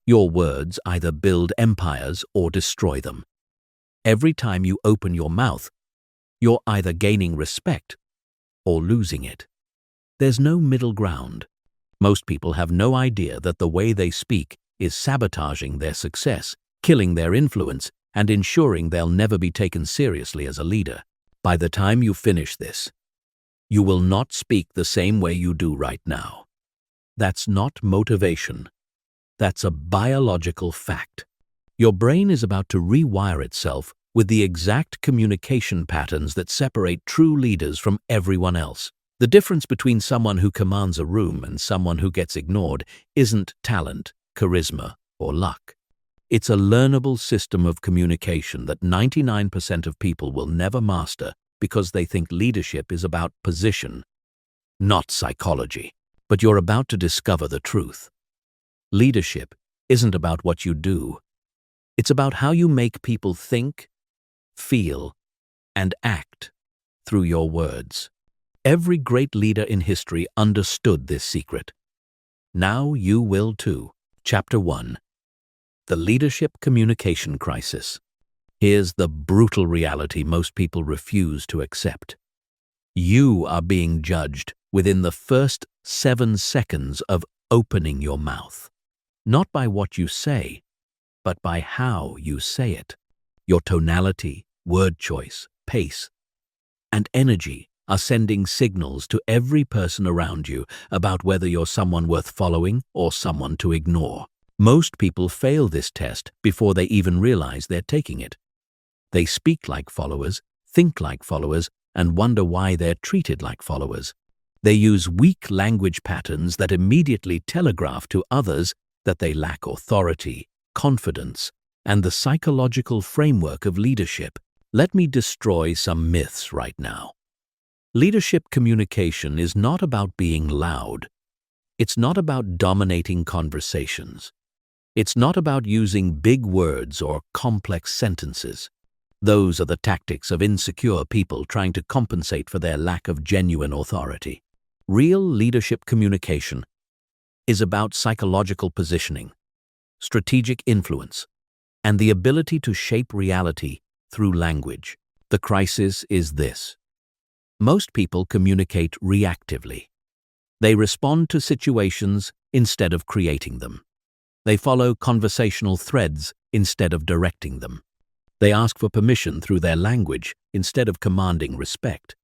Your words either build empires or destroy them. Every time you open your mouth, you're either gaining respect or losing it. There's no middle ground. Most people have no idea that the way they speak is sabotaging their success, killing their influence, and ensuring they'll never be taken seriously as a leader. By the time you finish this, you will not speak the same way you do right now. That's not motivation. That's a biological fact. Your brain is about to rewire itself with the exact communication patterns that separate true leaders from everyone else. The difference between someone who commands a room and someone who gets ignored isn't talent, charisma, or luck. It's a learnable system of communication that 99% of people will never master because they think leadership is about position, not psychology. But you're about to discover the truth. Leadership isn't about what you do. It's about how you make people think, feel, and act through your words. Every great leader in history understood this secret. Now you will too. Chapter 1. The Leadership Communication Crisis. Here's the brutal reality most people refuse to accept. You are being judged within the first 7 seconds of opening your mouth. Not by what you say, but by how you say it. Your tonality, word choice, pace, and energy are sending signals to every person around you about whether you're someone worth following or someone to ignore. Most people fail this test before they even realize they're taking it. They speak like followers, think like followers, and wonder why they're treated like followers. They use weak language patterns that immediately telegraph to others that they lack authority, confidence, and the psychological framework of leadership. Let me destroy some myths right now. Leadership communication is not about being loud. It's not about dominating conversations. It's not about using big words or complex sentences. Those are the tactics of insecure people trying to compensate for their lack of genuine authority. Real leadership communication is about psychological positioning, strategic influence, and the ability to shape reality through language. The crisis is this. Most people communicate reactively. They respond to situations instead of creating them. They follow conversational threads instead of directing them. They ask for permission through their language instead of commanding respect.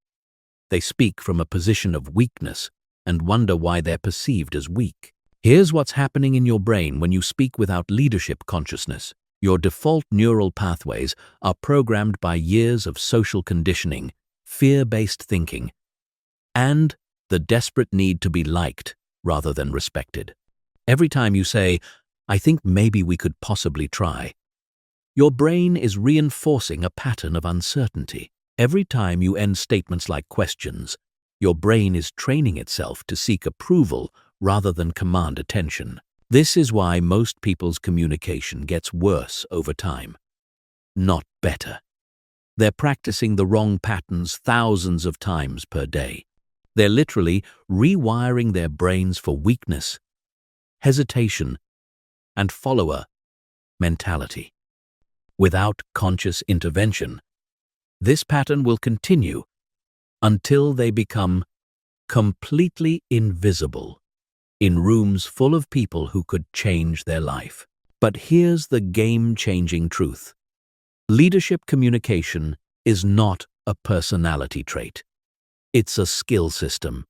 They speak from a position of weakness and wonder why they're perceived as weak. Here's what's happening in your brain when you speak without leadership consciousness. Your default neural pathways are programmed by years of social conditioning, fear-based thinking, and the desperate need to be liked rather than respected. Every time you say, "I think maybe we could possibly try," your brain is reinforcing a pattern of uncertainty. Every time you end statements like questions, your brain is training itself to seek approval rather than command attention. This is why most people's communication gets worse over time, not better. They're practicing the wrong patterns thousands of times per day. They're literally rewiring their brains for weakness, hesitation, and follower mentality. Without conscious intervention, this pattern will continue until they become completely invisible in rooms full of people who could change their life. But here's the game-changing truth. Leadership communication is not a personality trait. It's a skill system.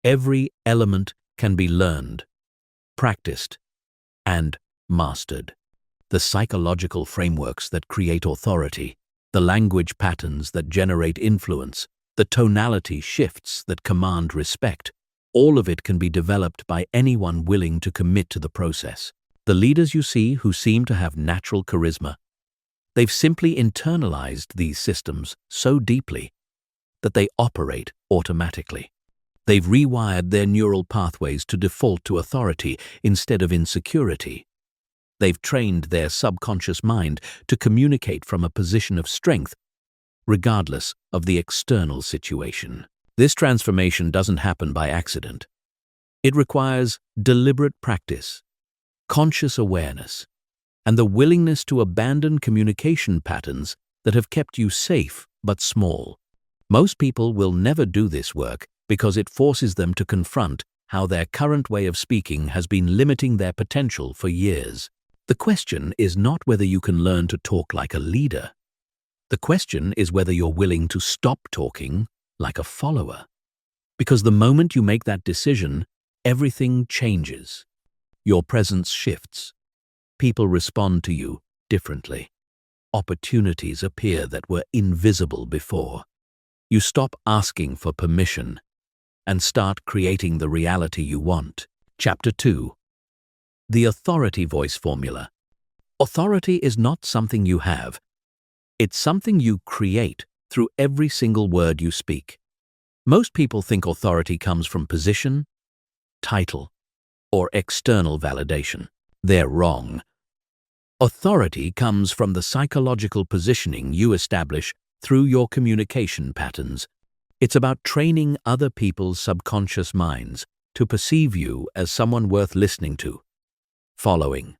Every element can be learned, practiced, and mastered. The psychological frameworks that create authority, the language patterns that generate influence, the tonality shifts that command respect, all of it can be developed by anyone willing to commit to the process. The leaders you see who seem to have natural charisma, they've simply internalized these systems so deeply that they operate automatically. They've rewired their neural pathways to default to authority instead of insecurity. They've trained their subconscious mind to communicate from a position of strength, regardless of the external situation. This transformation doesn't happen by accident. It requires deliberate practice, conscious awareness, and the willingness to abandon communication patterns that have kept you safe but small. Most people will never do this work because it forces them to confront how their current way of speaking has been limiting their potential for years. The question is not whether you can learn to talk like a leader. The question is whether you're willing to stop talking like a follower. Because the moment you make that decision, everything changes. Your presence shifts. People respond to you differently. Opportunities appear that were invisible before. You stop asking for permission and start creating the reality you want. Chapter 2. The Authority Voice Formula. Authority is not something you have. It's something you create through every single word you speak. Most people think authority comes from position, title, or external validation. They're wrong. Authority comes from the psychological positioning you establish through your communication patterns. It's about training other people's subconscious minds to perceive you as someone worth listening to, following,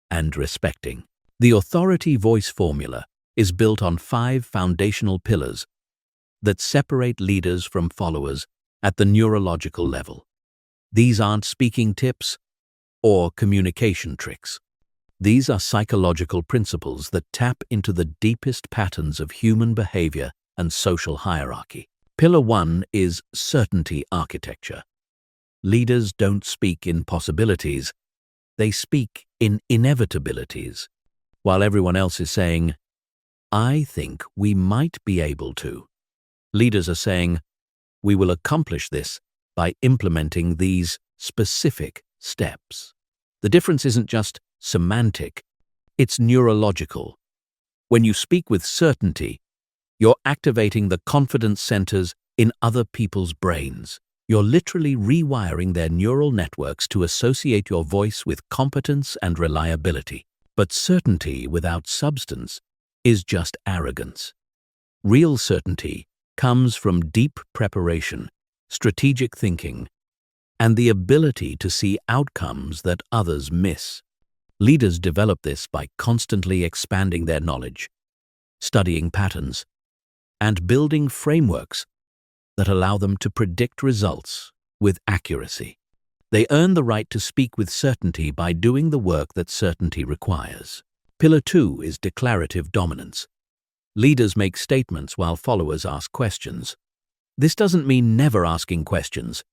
and respecting. The Authority Voice Formula is built on 5 foundational pillars that separate leaders from followers at the neurological level. These aren't speaking tips or communication tricks. These are psychological principles that tap into the deepest patterns of human behavior and social hierarchy. Pillar 1 is certainty architecture. Leaders don't speak in possibilities, they speak in inevitabilities. While everyone else is saying, "I think we might be able to," leaders are saying, "We will accomplish this by implementing these specific steps." The difference isn't just semantic, it's neurological. When you speak with certainty, you're activating the confidence centers in other people's brains. You're literally rewiring their neural networks to associate your voice with competence and reliability. But certainty without substance is just arrogance. Real certainty comes from deep preparation, strategic thinking, and the ability to see outcomes that others miss. Leaders develop this by constantly expanding their knowledge, studying patterns, and building frameworks that allow them to predict results with accuracy. They earn the right to speak with certainty by doing the work that certainty requires. Pillar 2 is declarative dominance. Leaders make statements while followers ask questions. This doesn't mean never asking questions.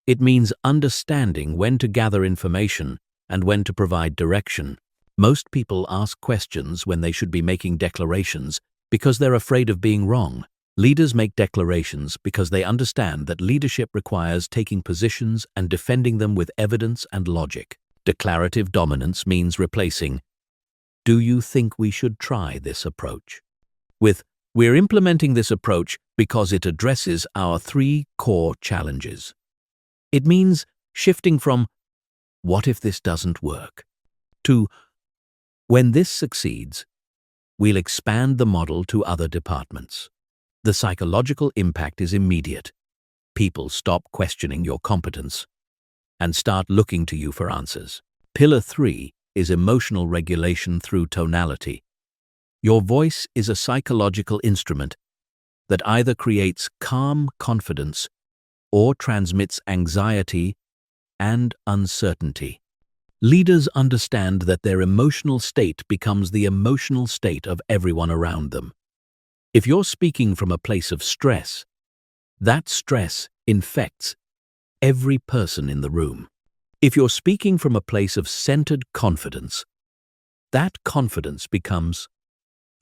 It means understanding when to gather information and when to provide direction. Most people ask questions when they should be making declarations because they're afraid of being wrong. Leaders make declarations because they understand that leadership requires taking positions and defending them with evidence and logic. Declarative dominance means replacing, "Do you think we should try this approach?" with, "We're implementing this approach because it addresses our 3 core challenges." It means shifting from, "What if this doesn't work?" to, "When this succeeds, we'll expand the model to other departments." The psychological impact is immediate. People stop questioning your competence and start looking to you for answers. Pillar 3 is emotional regulation through tonality. Your voice is a psychological instrument that either creates calm confidence or transmits anxiety and uncertainty. Leaders understand that their emotional state becomes the emotional state of everyone around them. If you're speaking from a place of stress, that stress infects every person in the room. If you're speaking from a place of centered confidence, that confidence becomes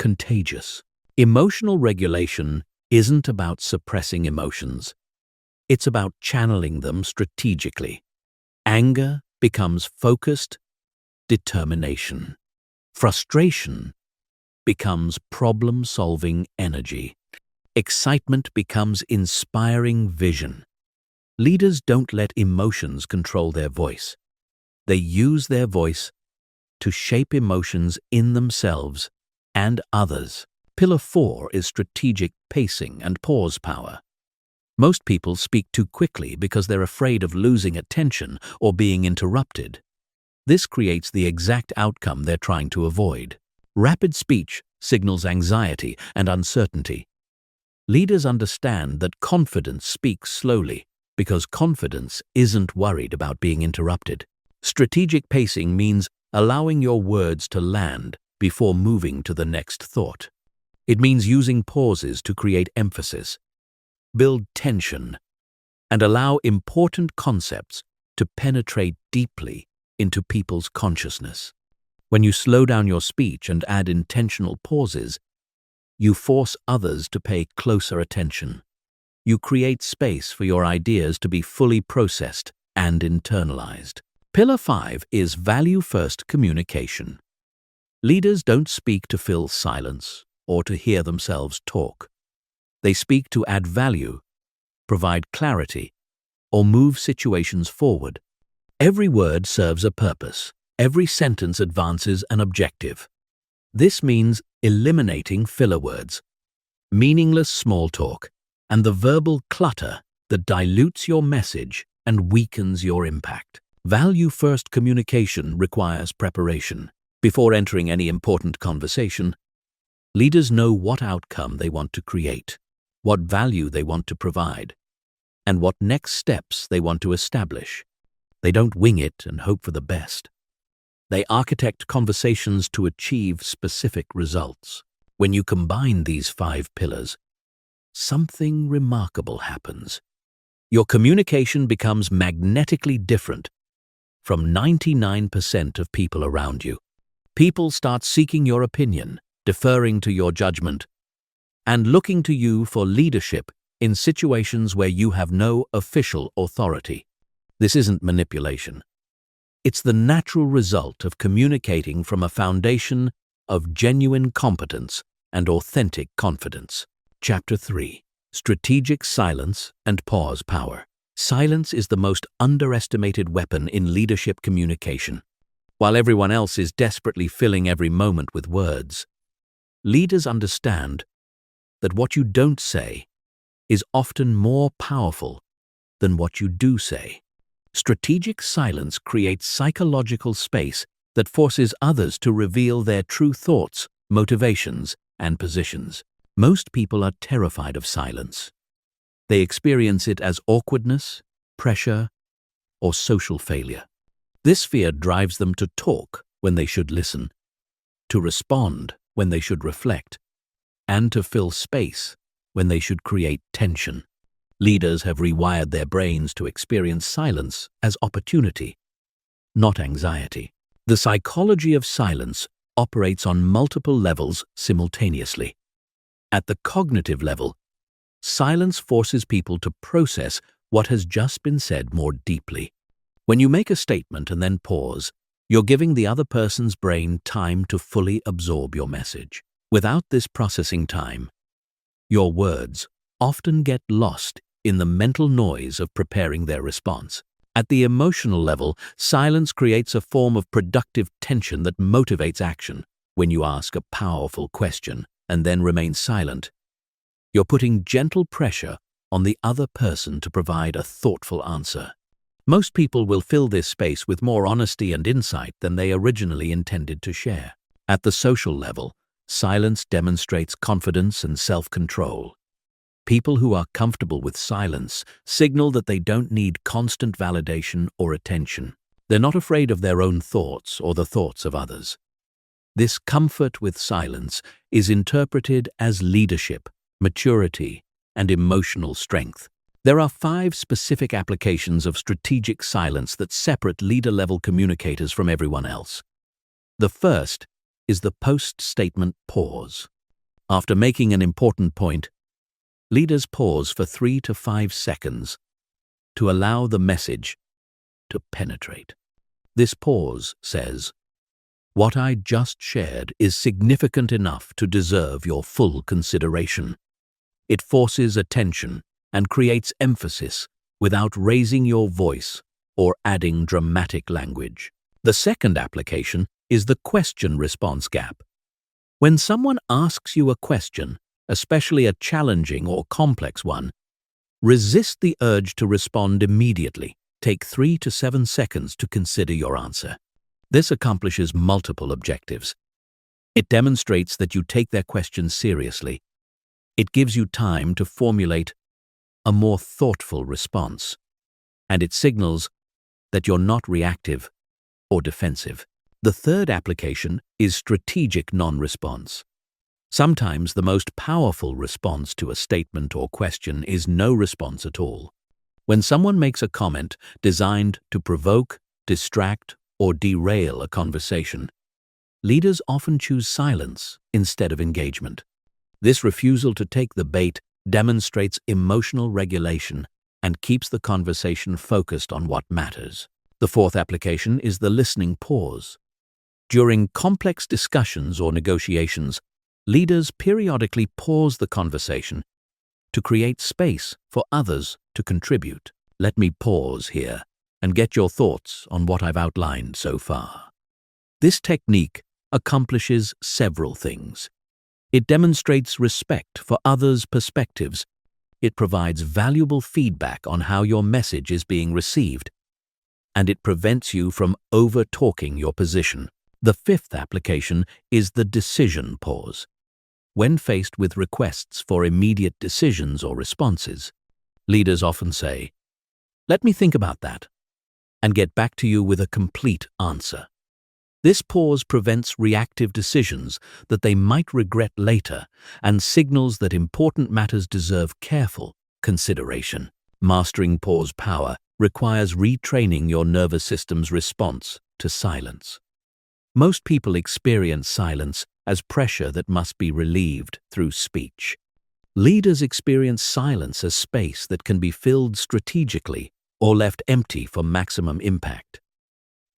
contagious. Emotional regulation isn't about suppressing emotions. It's about channeling them strategically. Anger becomes focused determination. Frustration becomes problem-solving energy. Excitement becomes inspiring vision. Leaders don't let emotions control their voice. They use their voice to shape emotions in themselves and others. Pillar 4 is strategic pacing and pause power. Most people speak too quickly because they're afraid of losing attention or being interrupted. This creates the exact outcome they're trying to avoid. Rapid speech signals anxiety and uncertainty. Leaders understand that confidence speaks slowly because confidence isn't worried about being interrupted. Strategic pacing means allowing your words to land before moving to the next thought. It means using pauses to create emphasis, build tension, and allow important concepts to penetrate deeply into people's consciousness. When you slow down your speech and add intentional pauses, you force others to pay closer attention. You create space for your ideas to be fully processed and internalized. Pillar 5 is value-first communication. Leaders don't speak to fill silence or to hear themselves talk. They speak to add value, provide clarity, or move situations forward. Every word serves a purpose. Every sentence advances an objective. This means eliminating filler words, meaningless small talk, and the verbal clutter that dilutes your message and weakens your impact. Value-first communication requires preparation. Before entering any important conversation, leaders know what outcome they want to create, what value they want to provide, and what next steps they want to establish. They don't wing it and hope for the best. They architect conversations to achieve specific results. When you combine these 5 pillars, something remarkable happens. Your communication becomes magnetically different from 99% of people around you. People start seeking your opinion, deferring to your judgment, and looking to you for leadership in situations where you have no official authority. This isn't manipulation. It's the natural result of communicating from a foundation of genuine competence and authentic confidence. Chapter 3. Strategic silence and pause power. Silence is the most underestimated weapon in leadership communication. While everyone else is desperately filling every moment with words, leaders understand that what you don't say is often more powerful than what you do say. Strategic silence creates psychological space that forces others to reveal their true thoughts, motivations, and positions. Most people are terrified of silence. They experience it as awkwardness, pressure, or social failure. This fear drives them to talk when they should listen, to respond when they should reflect, and to fill space when they should create tension. Leaders have rewired their brains to experience silence as opportunity, not anxiety. The psychology of silence operates on multiple levels simultaneously. At the cognitive level, silence forces people to process what has just been said more deeply. When you make a statement and then pause, you're giving the other person's brain time to fully absorb your message. Without this processing time, your words often get lost in the mental noise of preparing their response. At the emotional level, silence creates a form of productive tension that motivates action. When you ask a powerful question and then remain silent, you're putting gentle pressure on the other person to provide a thoughtful answer. Most people will fill this space with more honesty and insight than they originally intended to share. At the social level, silence demonstrates confidence and self-control. People who are comfortable with silence signal that they don't need constant validation or attention. They're not afraid of their own thoughts or the thoughts of others. This comfort with silence is interpreted as leadership, maturity, and emotional strength. There are 5 specific applications of strategic silence that separate leader-level communicators from everyone else. The first is the post-statement pause. After making an important point, leaders pause for 3 to 5 seconds to allow the message to penetrate. This pause says, "What I just shared is significant enough to deserve your full consideration." It forces attention and creates emphasis without raising your voice or adding dramatic language. The second application is the question-response gap. When someone asks you a question, especially a challenging or complex one, resist the urge to respond immediately. Take 3 to 7 seconds to consider your answer. This accomplishes multiple objectives. It demonstrates that you take their questions seriously. It gives you time to formulate a more thoughtful response. And it signals that you're not reactive or defensive. The third application is strategic non-response. Sometimes the most powerful response to a statement or question is no response at all. When someone makes a comment designed to provoke, distract, or derail a conversation, leaders often choose silence instead of engagement. This refusal to take the bait demonstrates emotional regulation and keeps the conversation focused on what matters. The fourth application is the listening pause. During complex discussions or negotiations, leaders periodically pause the conversation to create space for others to contribute. Let me pause here and get your thoughts on what I've outlined so far. This technique accomplishes several things. It demonstrates respect for others' perspectives. It provides valuable feedback on how your message is being received, and it prevents you from over-talking your position. The fifth application is the decision pause. When faced with requests for immediate decisions or responses, leaders often say, "Let me think about that," and get back to you with a complete answer. This pause prevents reactive decisions that they might regret later and signals that important matters deserve careful consideration. Mastering pause power requires retraining your nervous system's response to silence. Most people experience silence as pressure that must be relieved through speech. Leaders experience silence as space that can be filled strategically or left empty for maximum impact.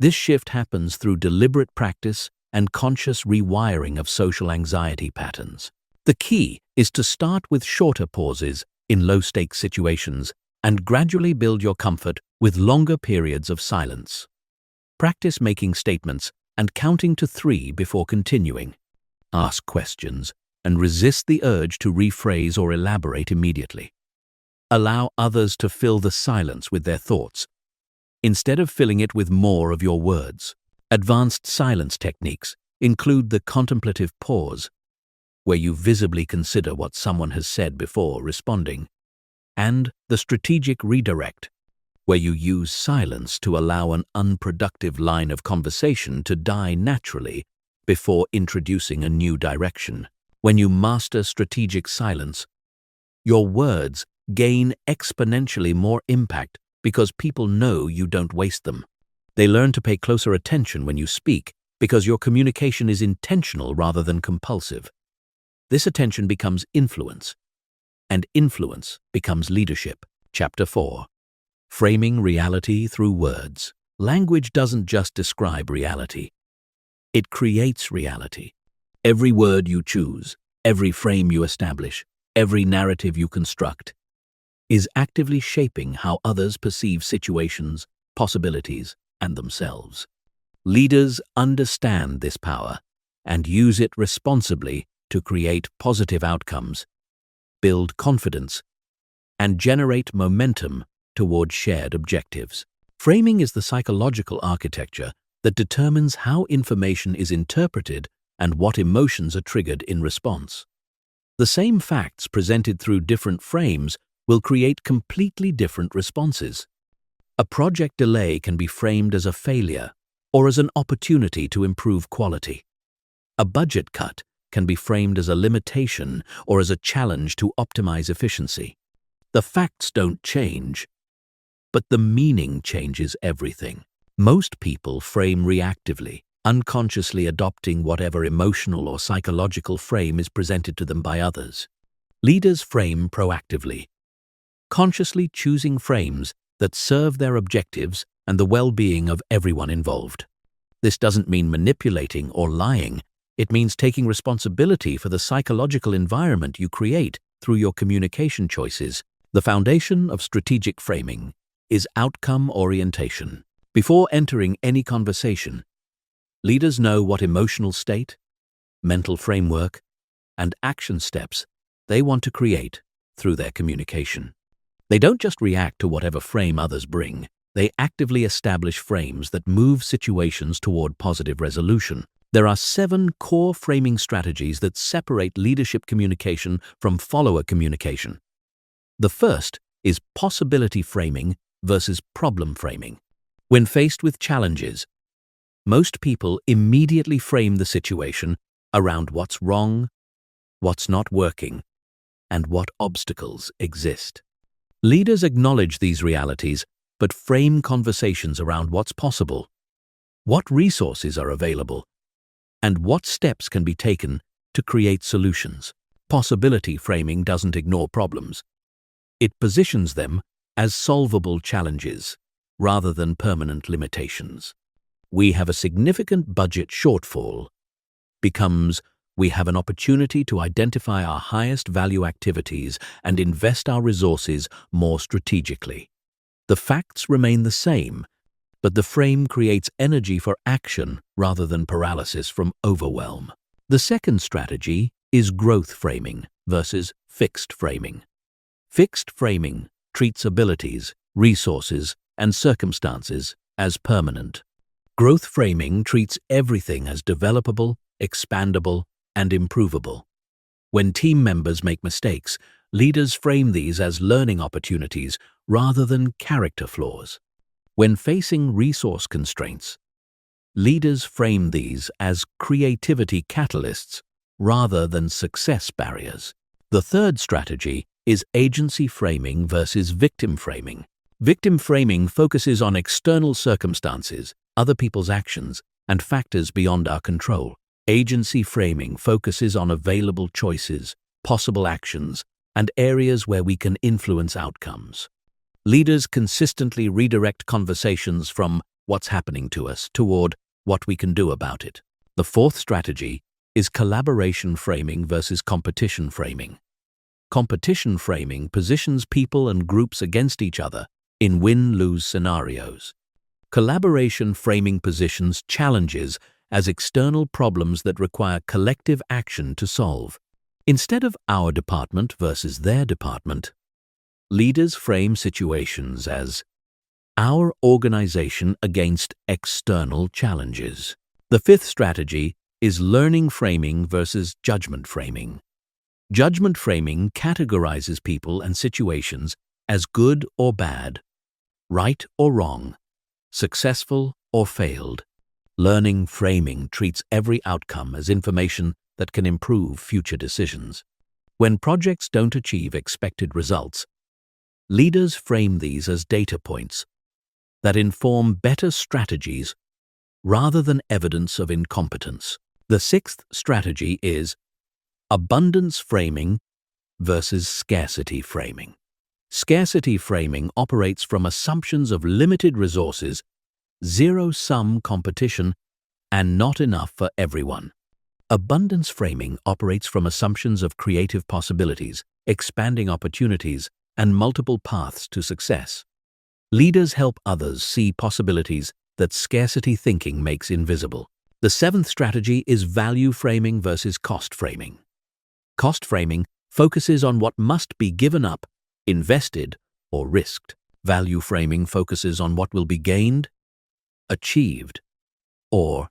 This shift happens through deliberate practice and conscious rewiring of social anxiety patterns. The key is to start with shorter pauses in low-stakes situations and gradually build your comfort with longer periods of silence. Practice making statements and counting to 3 before continuing. Ask questions and resist the urge to rephrase or elaborate immediately. Allow others to fill the silence with their thoughts, instead of filling it with more of your words. Advanced silence techniques include the contemplative pause, where you visibly consider what someone has said before responding, and the strategic redirect, where you use silence to allow an unproductive line of conversation to die naturally before introducing a new direction. When you master strategic silence, your words gain exponentially more impact because people know you don't waste them. They learn to pay closer attention when you speak because your communication is intentional rather than compulsive. This attention becomes influence, and influence becomes leadership. Chapter 4. Framing reality through words. Language doesn't just describe reality. It creates reality. Every word you choose, every frame you establish, every narrative you construct, is actively shaping how others perceive situations, possibilities, and themselves. Leaders understand this power and use it responsibly to create positive outcomes, build confidence, and generate momentum toward shared objectives. Framing is the psychological architecture that determines how information is interpreted and what emotions are triggered in response. The same facts presented through different frames will create completely different responses. A project delay can be framed as a failure or as an opportunity to improve quality. A budget cut can be framed as a limitation or as a challenge to optimize efficiency. The facts don't change, but the meaning changes everything. Most people frame reactively, unconsciously adopting whatever emotional or psychological frame is presented to them by others. Leaders frame proactively, consciously choosing frames that serve their objectives and the well-being of everyone involved. This doesn't mean manipulating or lying. It means taking responsibility for the psychological environment you create through your communication choices. The foundation of strategic framing is outcome orientation. Before entering any conversation, leaders know what emotional state, mental framework, and action steps they want to create through their communication. They don't just react to whatever frame others bring. They actively establish frames that move situations toward positive resolution. There are 7 core framing strategies that separate leadership communication from follower communication. The first is possibility framing versus problem framing. When faced with challenges, most people immediately frame the situation around what's wrong, what's not working, and what obstacles exist. Leaders acknowledge these realities, but frame conversations around what's possible, what resources are available, and what steps can be taken to create solutions. Possibility framing doesn't ignore problems. It positions them as solvable challenges rather than permanent limitations. We have a significant budget shortfall becomes we have an opportunity to identify our highest value activities and invest our resources more strategically. The facts remain the same, but the frame creates energy for action rather than paralysis from overwhelm. The second strategy is growth framing versus fixed framing. Fixed framing treats abilities, resources, and circumstances as permanent. Growth framing treats everything as developable, expandable, and improvable. When team members make mistakes, leaders frame these as learning opportunities rather than character flaws. When facing resource constraints, leaders frame these as creativity catalysts rather than success barriers. The third strategy is agency framing versus victim framing. Victim framing focuses on external circumstances, other people's actions, and factors beyond our control. Agency framing focuses on available choices, possible actions, and areas where we can influence outcomes. Leaders consistently redirect conversations from what's happening to us toward what we can do about it. The fourth strategy is collaboration framing versus competition framing. Competition framing positions people and groups against each other in win-lose scenarios. Collaboration framing positions challenges as external problems that require collective action to solve. Instead of our department versus their department, leaders frame situations as our organization against external challenges. The fifth strategy is learning framing versus judgment framing. Judgment framing categorizes people and situations as good or bad, right or wrong, successful or failed. Learning framing treats every outcome as information that can improve future decisions. When projects don't achieve expected results, leaders frame these as data points that inform better strategies rather than evidence of incompetence. The sixth strategy is abundance framing versus scarcity framing. Scarcity framing operates from assumptions of limited resources, zero-sum competition, and not enough for everyone. Abundance framing operates from assumptions of creative possibilities, expanding opportunities, and multiple paths to success. Leaders help others see possibilities that scarcity thinking makes invisible. The seventh strategy is value framing versus cost framing. Cost framing focuses on what must be given up, invested, or risked. Value framing focuses on what will be gained, achieved, or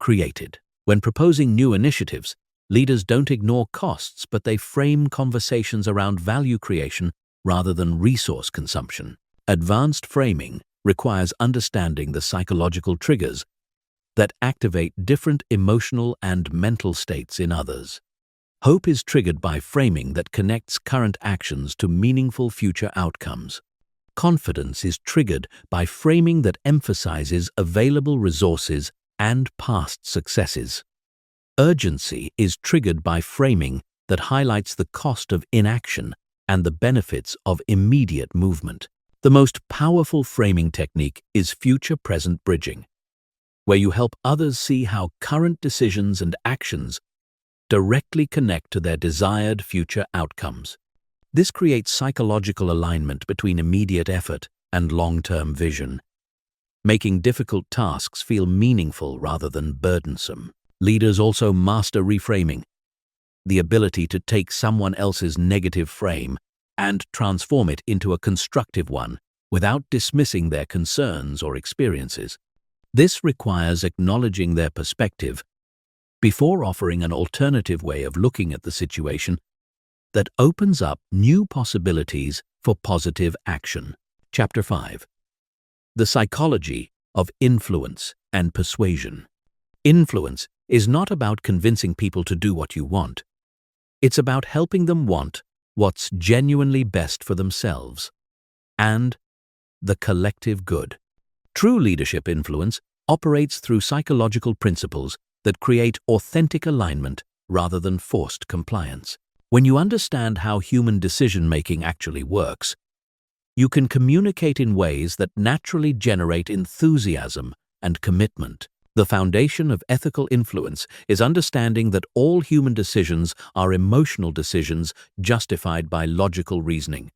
created. When proposing new initiatives, leaders don't ignore costs, but they frame conversations around value creation rather than resource consumption. Advanced framing requires understanding the psychological triggers that activate different emotional and mental states in others. Hope is triggered by framing that connects current actions to meaningful future outcomes. Confidence is triggered by framing that emphasizes available resources and past successes. Urgency is triggered by framing that highlights the cost of inaction and the benefits of immediate movement. The most powerful framing technique is future-present bridging, where you help others see how current decisions and actions directly connect to their desired future outcomes. This creates psychological alignment between immediate effort and long-term vision, making difficult tasks feel meaningful rather than burdensome. Leaders also master reframing, the ability to take someone else's negative frame and transform it into a constructive one without dismissing their concerns or experiences. This requires acknowledging their perspective before offering an alternative way of looking at the situation that opens up new possibilities for positive action. Chapter 5. The Psychology of Influence and Persuasion. Influence is not about convincing people to do what you want. It's about helping them want what's genuinely best for themselves and the collective good. True leadership influence operates through psychological principles that create authentic alignment rather than forced compliance. When you understand how human decision-making actually works, you can communicate in ways that naturally generate enthusiasm and commitment. The foundation of ethical influence is understanding that all human decisions are emotional decisions justified by logical reasoning.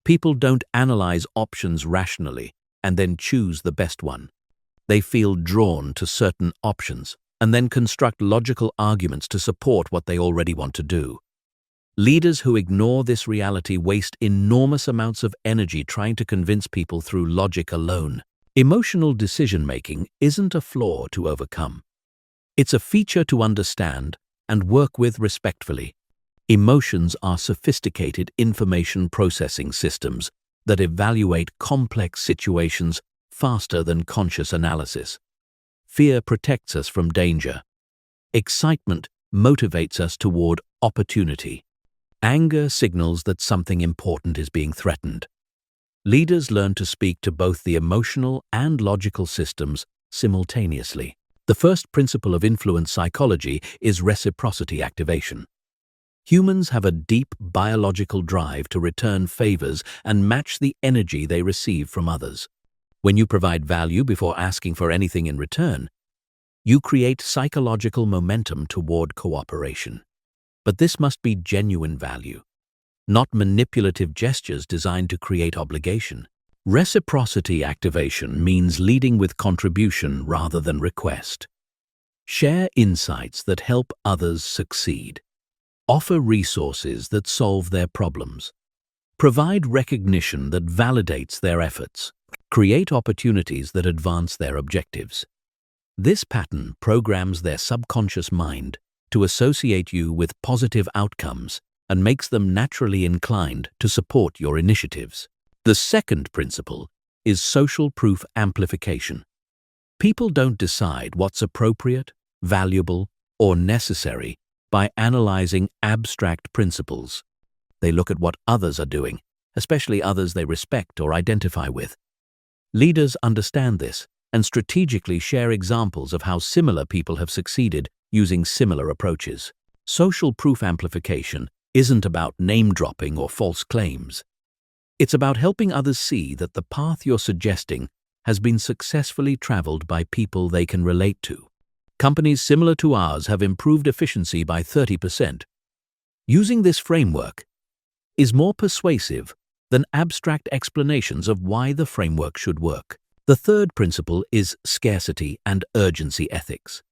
People don't analyze options rationally and then choose the best one. They feel drawn to certain options and then construct logical arguments to support what they already want to do. Leaders who ignore this reality waste enormous amounts of energy trying to convince people through logic alone. Emotional decision-making isn't a flaw to overcome. It's a feature to understand and work with respectfully. Emotions are sophisticated information processing systems that evaluate complex situations faster than conscious analysis. Fear protects us from danger. Excitement motivates us toward opportunity. Anger signals that something important is being threatened. Leaders learn to speak to both the emotional and logical systems simultaneously. The first principle of influence psychology is reciprocity activation. Humans have a deep biological drive to return favors and match the energy they receive from others. When you provide value before asking for anything in return, you create psychological momentum toward cooperation. But this must be genuine value, not manipulative gestures designed to create obligation. Reciprocity activation means leading with contribution rather than request. Share insights that help others succeed. Offer resources that solve their problems. Provide recognition that validates their efforts. Create opportunities that advance their objectives. This pattern programs their subconscious mind to associate you with positive outcomes and makes them naturally inclined to support your initiatives. The second principle is social proof amplification. People don't decide what's appropriate, valuable, or necessary by analyzing abstract principles. They look at what others are doing, especially others they respect or identify with. Leaders understand this and strategically share examples of how similar people have succeeded using similar approaches. Social proof amplification isn't about name-dropping or false claims. It's about helping others see that the path you're suggesting has been successfully traveled by people they can relate to. Companies similar to ours have improved efficiency by 30%. Using this framework is more persuasive than abstract explanations of why the framework should work. The third principle is scarcity and urgency ethics.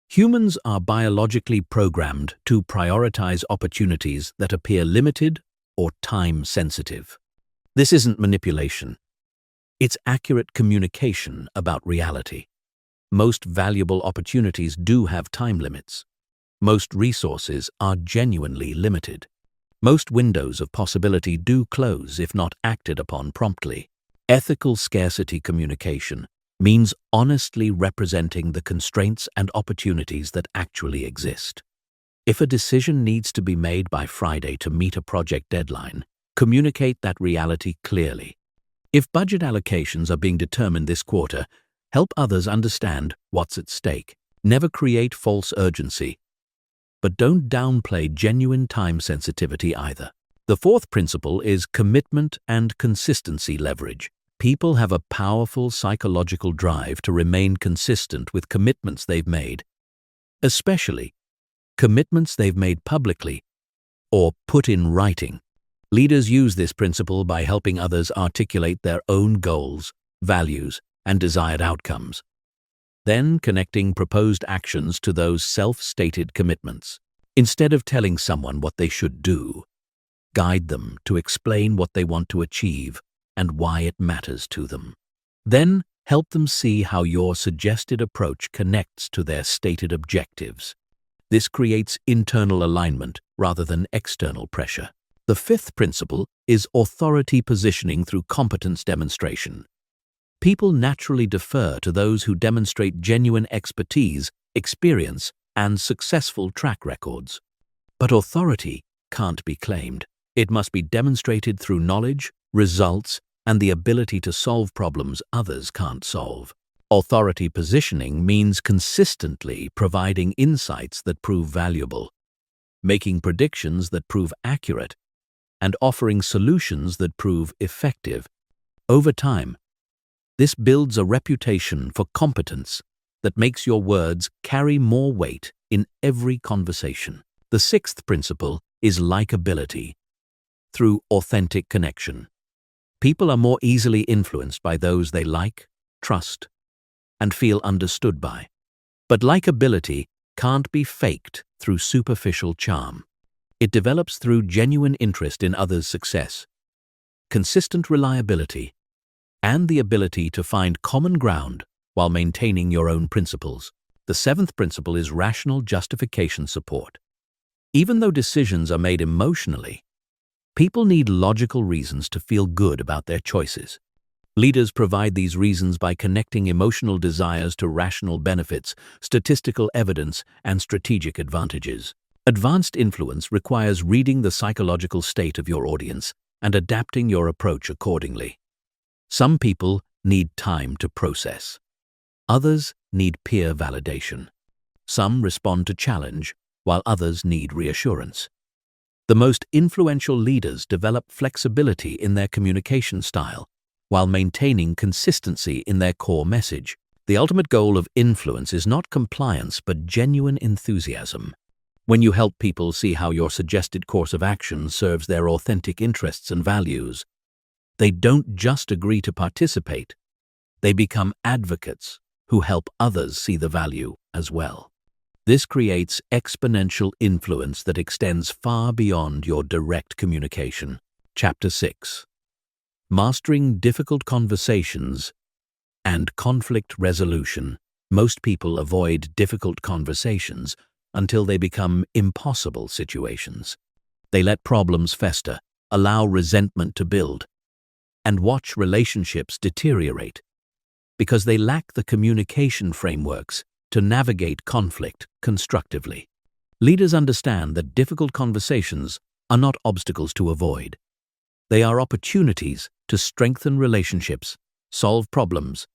Humans are biologically programmed to prioritize opportunities that appear limited or time-sensitive. This isn't manipulation. It's accurate communication about reality. Most valuable opportunities do have time limits. Most resources are genuinely limited. Most windows of possibility do close if not acted upon promptly. Ethical scarcity communication means honestly representing the constraints and opportunities that actually exist. If a decision needs to be made by Friday to meet a project deadline, communicate that reality clearly. If budget allocations are being determined this quarter, help others understand what's at stake. Never create false urgency, but don't downplay genuine time sensitivity either. The fourth principle is commitment and consistency leverage. People have a powerful psychological drive to remain consistent with commitments they've made, especially commitments they've made publicly or put in writing. Leaders use this principle by helping others articulate their own goals, values, and desired outcomes, then connecting proposed actions to those self-stated commitments. Instead of telling someone what they should do, guide them to explain what they want to achieve and why it matters to them. Then, help them see how your suggested approach connects to their stated objectives. This creates internal alignment rather than external pressure. The fifth principle is authority positioning through competence demonstration. People naturally defer to those who demonstrate genuine expertise, experience, and successful track records. But authority can't be claimed. It must be demonstrated through knowledge, results, and the ability to solve problems others can't solve. Authority positioning means consistently providing insights that prove valuable, making predictions that prove accurate, and offering solutions that prove effective. Over time, this builds a reputation for competence that makes your words carry more weight in every conversation. The sixth principle is likability through authentic connection. People are more easily influenced by those they like, trust, and feel understood by. But likability can't be faked through superficial charm. It develops through genuine interest in others' success, consistent reliability, and the ability to find common ground while maintaining your own principles. The seventh principle is rational justification support. Even though decisions are made emotionally, people need logical reasons to feel good about their choices. Leaders provide these reasons by connecting emotional desires to rational benefits, statistical evidence, and strategic advantages. Advanced influence requires reading the psychological state of your audience and adapting your approach accordingly. Some people need time to process. Others need peer validation. Some respond to challenge, while others need reassurance. The most influential leaders develop flexibility in their communication style, while maintaining consistency in their core message. The ultimate goal of influence is not compliance but genuine enthusiasm. When you help people see how your suggested course of action serves their authentic interests and values, they don't just agree to participate, they become advocates who help others see the value as well. This creates exponential influence that extends far beyond your direct communication. Chapter 6. Mastering difficult conversations and conflict resolution. Most people avoid difficult conversations until they become impossible situations. They let problems fester, allow resentment to build, and watch relationships deteriorate because they lack the communication frameworks to navigate conflict constructively. Leaders understand that difficult conversations are not obstacles to avoid. They are opportunities to strengthen relationships, solve problems,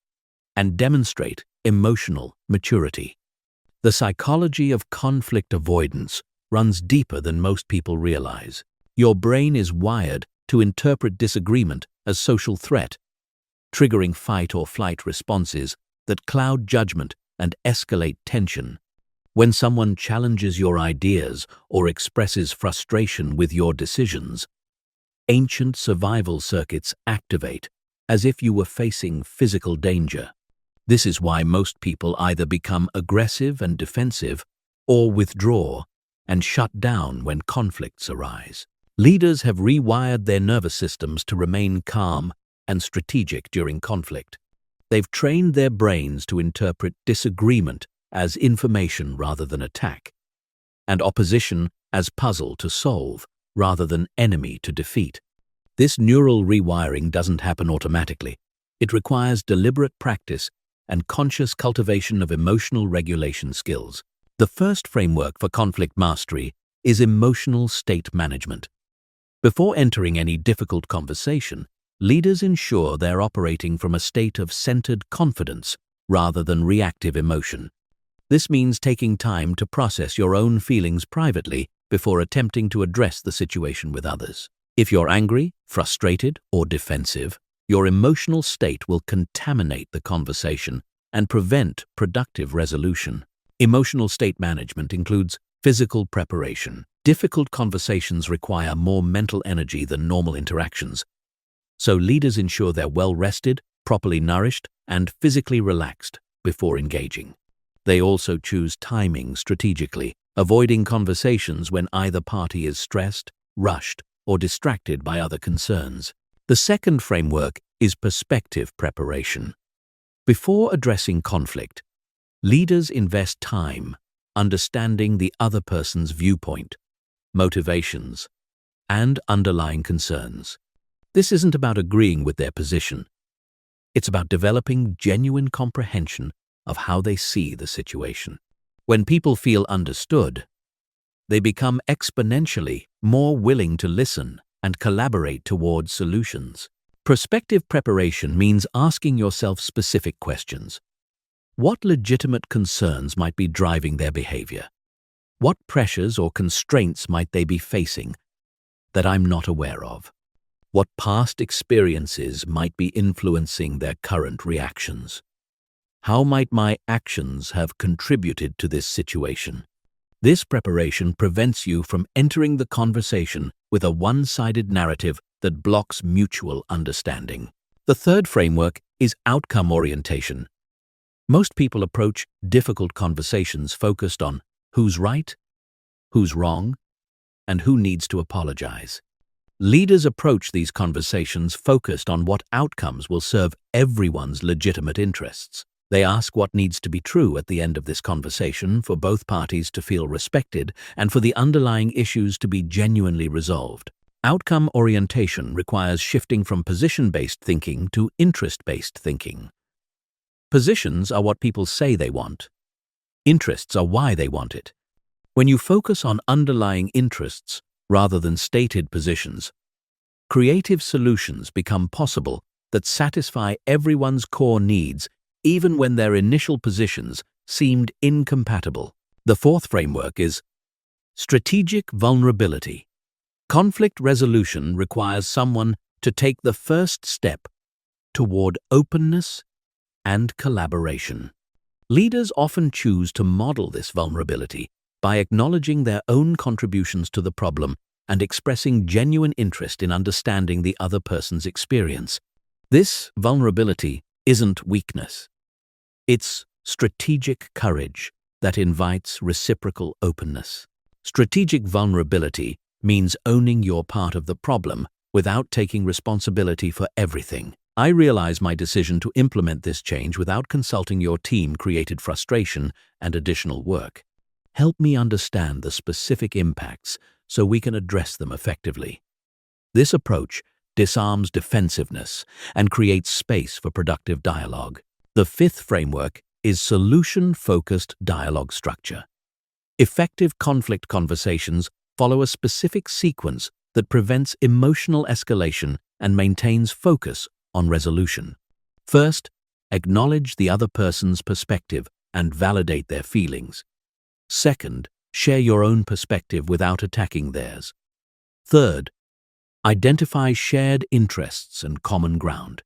and demonstrate emotional maturity. The psychology of conflict avoidance runs deeper than most people realize. Your brain is wired to interpret disagreement as social threat, triggering fight or flight responses that cloud judgment and escalate tension. When someone challenges your ideas or expresses frustration with your decisions, ancient survival circuits activate as if you were facing physical danger. This is why most people either become aggressive and defensive or withdraw and shut down when conflicts arise. Leaders have rewired their nervous systems to remain calm and strategic during conflict. They've trained their brains to interpret disagreement as information rather than attack, and opposition as puzzle to solve rather than enemy to defeat. This neural rewiring doesn't happen automatically. It requires deliberate practice and conscious cultivation of emotional regulation skills. The first framework for conflict mastery is emotional state management. Before entering any difficult conversation, leaders ensure they're operating from a state of centered confidence rather than reactive emotion. This means taking time to process your own feelings privately before attempting to address the situation with others. If you're angry, frustrated, or defensive, your emotional state will contaminate the conversation and prevent productive resolution. Emotional state management includes physical preparation. Difficult conversations require more mental energy than normal interactions, so leaders ensure they're well-rested, properly nourished, and physically relaxed before engaging. They also choose timing strategically, avoiding conversations when either party is stressed, rushed, or distracted by other concerns. The second framework is perspective preparation. Before addressing conflict, leaders invest time understanding the other person's viewpoint, motivations, and underlying concerns. This isn't about agreeing with their position. It's about developing genuine comprehension of how they see the situation. When people feel understood, they become exponentially more willing to listen and collaborate towards solutions. Perspective preparation means asking yourself specific questions. What legitimate concerns might be driving their behavior? What pressures or constraints might they be facing that I'm not aware of? What past experiences might be influencing their current reactions? How might my actions have contributed to this situation? This preparation prevents you from entering the conversation with a one-sided narrative that blocks mutual understanding. The third framework is outcome orientation. Most people approach difficult conversations focused on who's right, who's wrong, and who needs to apologize. Leaders approach these conversations focused on what outcomes will serve everyone's legitimate interests. They ask what needs to be true at the end of this conversation for both parties to feel respected and for the underlying issues to be genuinely resolved. Outcome orientation requires shifting from position-based thinking to interest-based thinking. Positions are what people say they want. Interests are why they want it. When you focus on underlying interests rather than stated positions, creative solutions become possible that satisfy everyone's core needs even when their initial positions seemed incompatible. The fourth framework is strategic vulnerability. Conflict resolution requires someone to take the first step toward openness and collaboration. Leaders often choose to model this vulnerability by acknowledging their own contributions to the problem and expressing genuine interest in understanding the other person's experience. This vulnerability isn't weakness. It's strategic courage that invites reciprocal openness. Strategic vulnerability means owning your part of the problem without taking responsibility for everything. I realize my decision to implement this change without consulting your team created frustration and additional work. Help me understand the specific impacts so we can address them effectively. This approach disarms defensiveness and creates space for productive dialogue. The fifth framework is solution-focused dialogue structure. Effective conflict conversations follow a specific sequence that prevents emotional escalation and maintains focus on resolution. First, acknowledge the other person's perspective and validate their feelings. Second, share your own perspective without attacking theirs. Third, identify shared interests and common ground.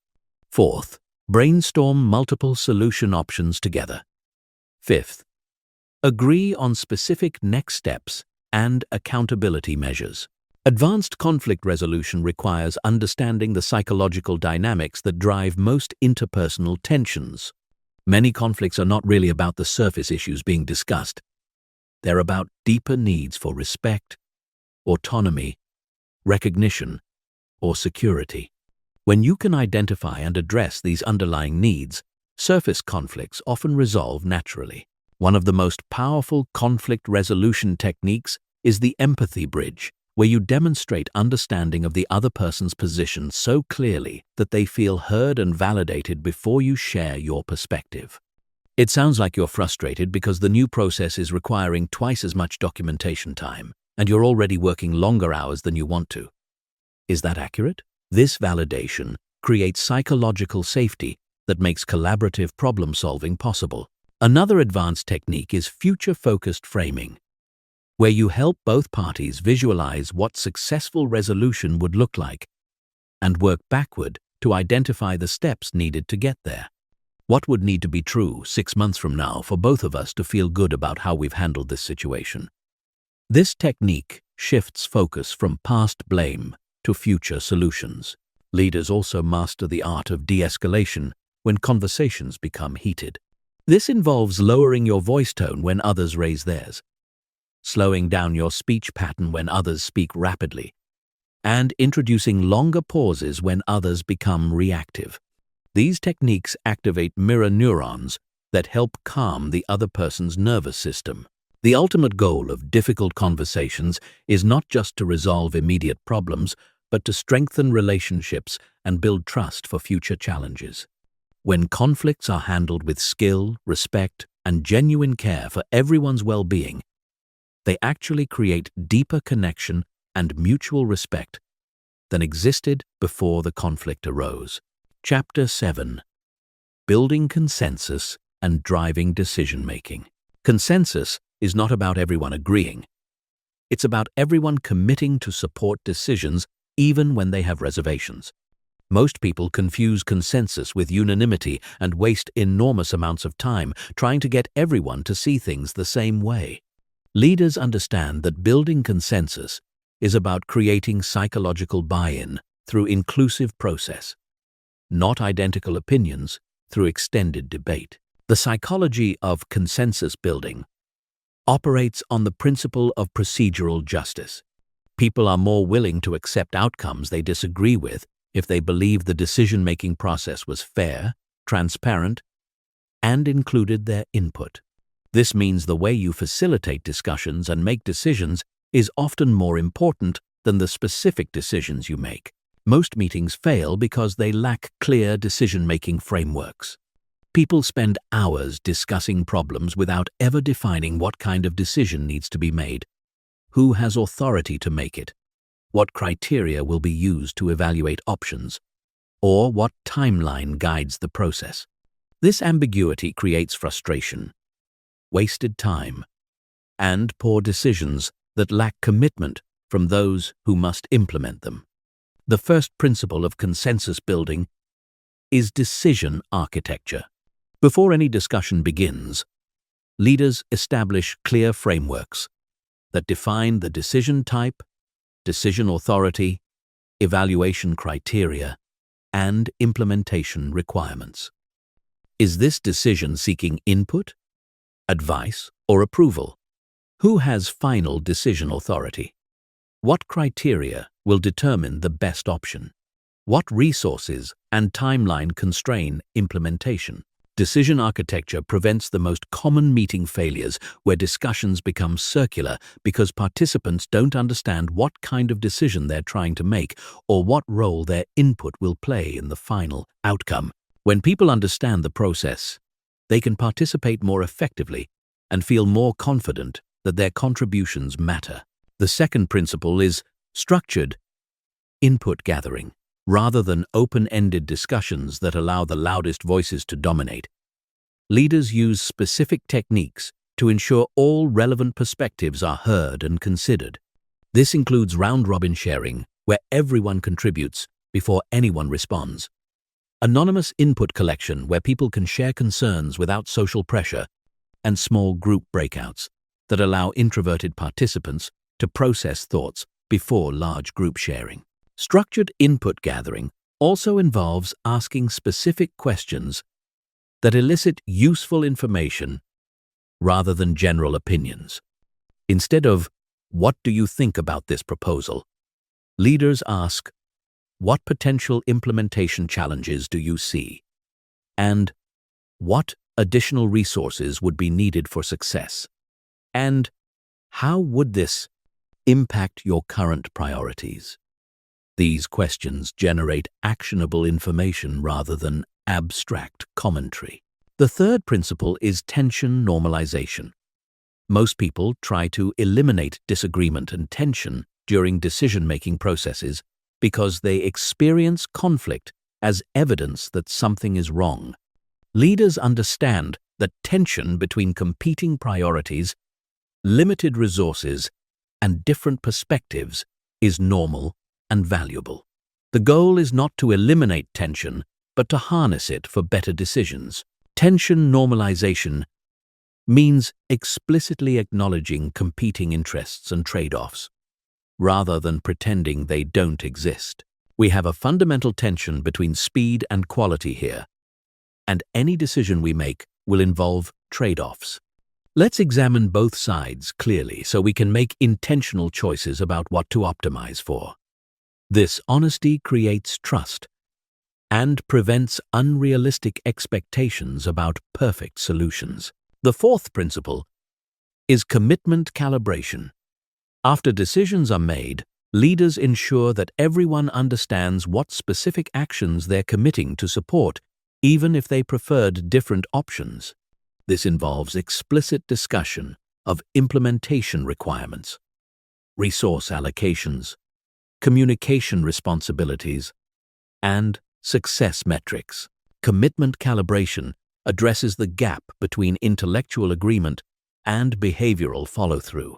Fourth, brainstorm multiple solution options together. Fifth, agree on specific next steps and accountability measures. Advanced conflict resolution requires understanding the psychological dynamics that drive most interpersonal tensions. Many conflicts are not really about the surface issues being discussed. They're about deeper needs for respect, autonomy, recognition, or security. When you can identify and address these underlying needs, surface conflicts often resolve naturally. One of the most powerful conflict resolution techniques is the empathy bridge, where you demonstrate understanding of the other person's position so clearly that they feel heard and validated before you share your perspective. It sounds like you're frustrated because the new process is requiring twice as much documentation time, and you're already working longer hours than you want to. Is that accurate? This validation creates psychological safety that makes collaborative problem-solving possible. Another advanced technique is future-focused framing, where you help both parties visualize what successful resolution would look like and work backward to identify the steps needed to get there. What would need to be true 6 months from now for both of us to feel good about how we've handled this situation? This technique shifts focus from past blame to future solutions. Leaders also master the art of de-escalation when conversations become heated. This involves lowering your voice tone when others raise theirs, slowing down your speech pattern when others speak rapidly, and introducing longer pauses when others become reactive. These techniques activate mirror neurons that help calm the other person's nervous system. The ultimate goal of difficult conversations is not just to resolve immediate problems, but to strengthen relationships and build trust for future challenges. When conflicts are handled with skill, respect, and genuine care for everyone's well-being, they actually create deeper connection and mutual respect than existed before the conflict arose. Chapter 7. Building consensus and driving decision-making. Consensus is not about everyone agreeing. It's about everyone committing to support decisions even when they have reservations. Most people confuse consensus with unanimity and waste enormous amounts of time trying to get everyone to see things the same way. Leaders understand that building consensus is about creating psychological buy-in through inclusive process, not identical opinions through extended debate. The psychology of consensus building operates on the principle of procedural justice. People are more willing to accept outcomes they disagree with if they believe the decision-making process was fair, transparent, and included their input. This means the way you facilitate discussions and make decisions is often more important than the specific decisions you make. Most meetings fail because they lack clear decision-making frameworks. People spend hours discussing problems without ever defining what kind of decision needs to be made, who has authority to make it, what criteria will be used to evaluate options, or what timeline guides the process. This ambiguity creates frustration, wasted time, and poor decisions that lack commitment from those who must implement them. The first principle of consensus building is decision architecture. Before any discussion begins, leaders establish clear frameworks that define the decision type, decision authority, evaluation criteria, and implementation requirements. Is this decision seeking input, advice, or approval? Who has final decision authority? What criteria will determine the best option? What resources and timeline constrain implementation? Decision architecture prevents the most common meeting failures where discussions become circular because participants don't understand what kind of decision they're trying to make or what role their input will play in the final outcome. When people understand the process, they can participate more effectively and feel more confident that their contributions matter. The second principle is structured input gathering. Rather than open-ended discussions that allow the loudest voices to dominate, leaders use specific techniques to ensure all relevant perspectives are heard and considered. This includes round-robin sharing, where everyone contributes before anyone responds, anonymous input collection, where people can share concerns without social pressure, and small group breakouts that allow introverted participants to process thoughts before large group sharing. Structured input gathering also involves asking specific questions that elicit useful information rather than general opinions. Instead of, "What do you think about this proposal?" leaders ask, "What potential implementation challenges do you see?" and "What additional resources would be needed for success?" and "How would this impact your current priorities?" These questions generate actionable information rather than abstract commentary. The third principle is tension normalization. Most people try to eliminate disagreement and tension during decision-making processes because they experience conflict as evidence that something is wrong. Leaders understand that tension between competing priorities, limited resources, and different perspectives is normal and valuable. The goal is not to eliminate tension, but to harness it for better decisions. Tension normalization means explicitly acknowledging competing interests and trade-offs, rather than pretending they don't exist. We have a fundamental tension between speed and quality here, and any decision we make will involve trade-offs. Let's examine both sides clearly so we can make intentional choices about what to optimize for. This honesty creates trust and prevents unrealistic expectations about perfect solutions. The fourth principle is commitment calibration. After decisions are made, leaders ensure that everyone understands what specific actions they're committing to support, even if they preferred different options. This involves explicit discussion of implementation requirements, resource allocations, communication responsibilities, and success metrics. Commitment calibration addresses the gap between intellectual agreement and behavioral follow-through.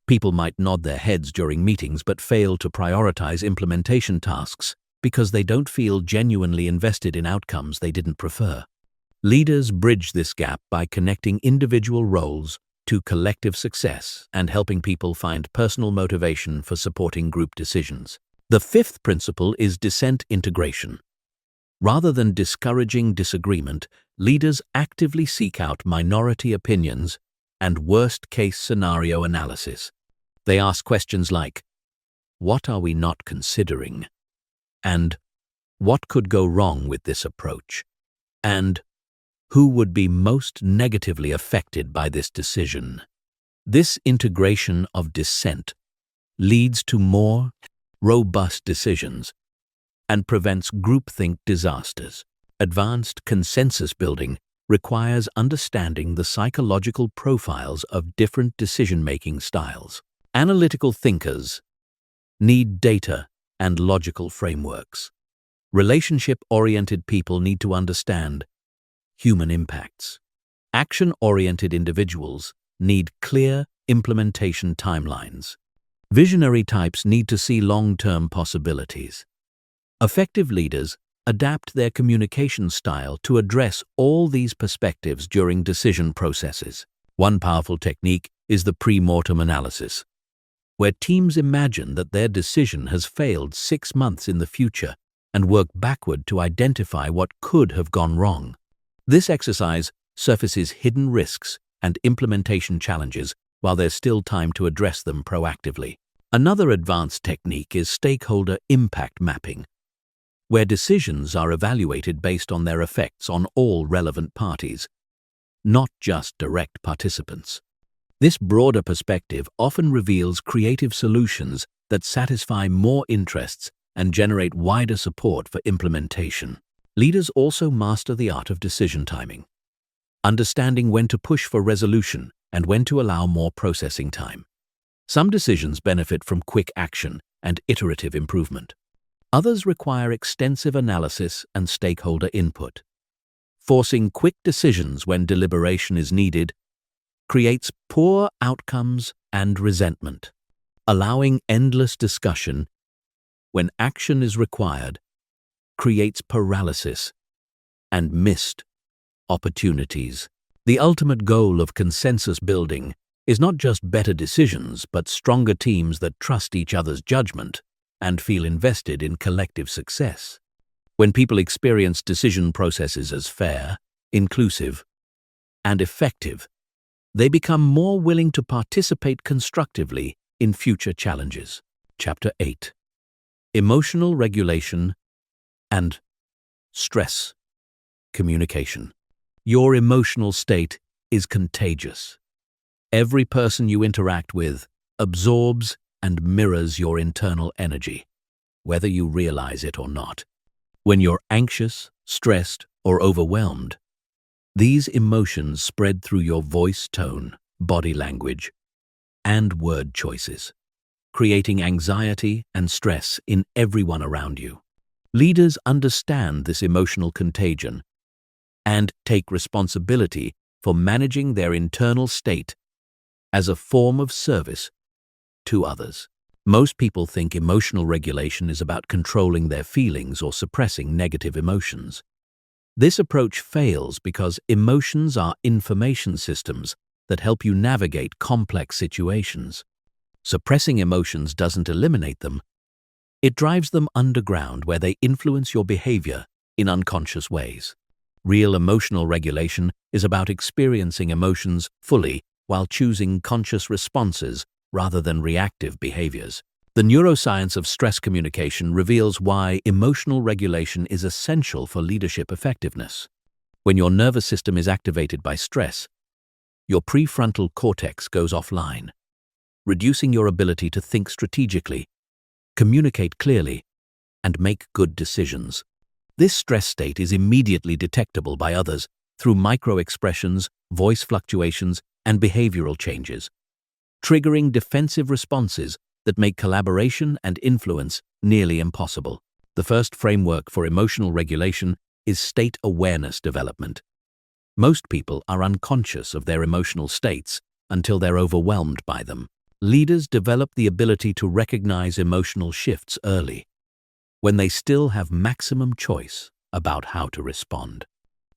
People might nod their heads during meetings but fail to prioritize implementation tasks because they don't feel genuinely invested in outcomes they didn't prefer. Leaders bridge this gap by connecting individual roles to collective success and helping people find personal motivation for supporting group decisions. The fifth principle is dissent integration. Rather than discouraging disagreement, leaders actively seek out minority opinions and worst-case scenario analysis. They ask questions like, "What are we not considering?" and "What could go wrong with this approach?" and "Who would be most negatively affected by this decision?" This integration of dissent leads to more robust decisions and prevents groupthink disasters. Advanced consensus building requires understanding the psychological profiles of different decision-making styles. Analytical thinkers need data and logical frameworks. Relationship-oriented people need to understand human impacts. Action-oriented individuals need clear implementation timelines. Visionary types need to see long-term possibilities. Effective leaders adapt their communication style to address all these perspectives during decision processes. One powerful technique is the pre-mortem analysis, where teams imagine that their decision has failed 6 months in the future and work backward to identify what could have gone wrong. This exercise surfaces hidden risks and implementation challenges while there's still time to address them proactively. Another advanced technique is stakeholder impact mapping, where decisions are evaluated based on their effects on all relevant parties, not just direct participants. This broader perspective often reveals creative solutions that satisfy more interests and generate wider support for implementation. Leaders also master the art of decision timing, understanding when to push for resolution and when to allow more processing time. Some decisions benefit from quick action and iterative improvement. Others require extensive analysis and stakeholder input. Forcing quick decisions when deliberation is needed creates poor outcomes and resentment. Allowing endless discussion when action is required creates paralysis and missed opportunities. The ultimate goal of consensus building is not just better decisions, but stronger teams that trust each other's judgment and feel invested in collective success. When people experience decision processes as fair, inclusive, and effective, they become more willing to participate constructively in future challenges. Chapter 8. Emotional regulation and stress communication. Your emotional state is contagious. Every person you interact with absorbs and mirrors your internal energy, whether you realize it or not. When you're anxious, stressed, or overwhelmed, these emotions spread through your voice tone, body language, and word choices, creating anxiety and stress in everyone around you. Leaders understand this emotional contagion and take responsibility for managing their internal state as a form of service to others. Most people think emotional regulation is about controlling their feelings or suppressing negative emotions. This approach fails because emotions are information systems that help you navigate complex situations. Suppressing emotions doesn't eliminate them. It drives them underground where they influence your behavior in unconscious ways. Real emotional regulation is about experiencing emotions fully while choosing conscious responses rather than reactive behaviors. The neuroscience of stress communication reveals why emotional regulation is essential for leadership effectiveness. When your nervous system is activated by stress, your prefrontal cortex goes offline, reducing your ability to think strategically, communicate clearly, and make good decisions. This stress state is immediately detectable by others through micro-expressions, voice fluctuations, and behavioral changes, triggering defensive responses that make collaboration and influence nearly impossible. The first framework for emotional regulation is state awareness development. Most people are unconscious of their emotional states until they're overwhelmed by them. Leaders develop the ability to recognize emotional shifts early, when they still have maximum choice about how to respond.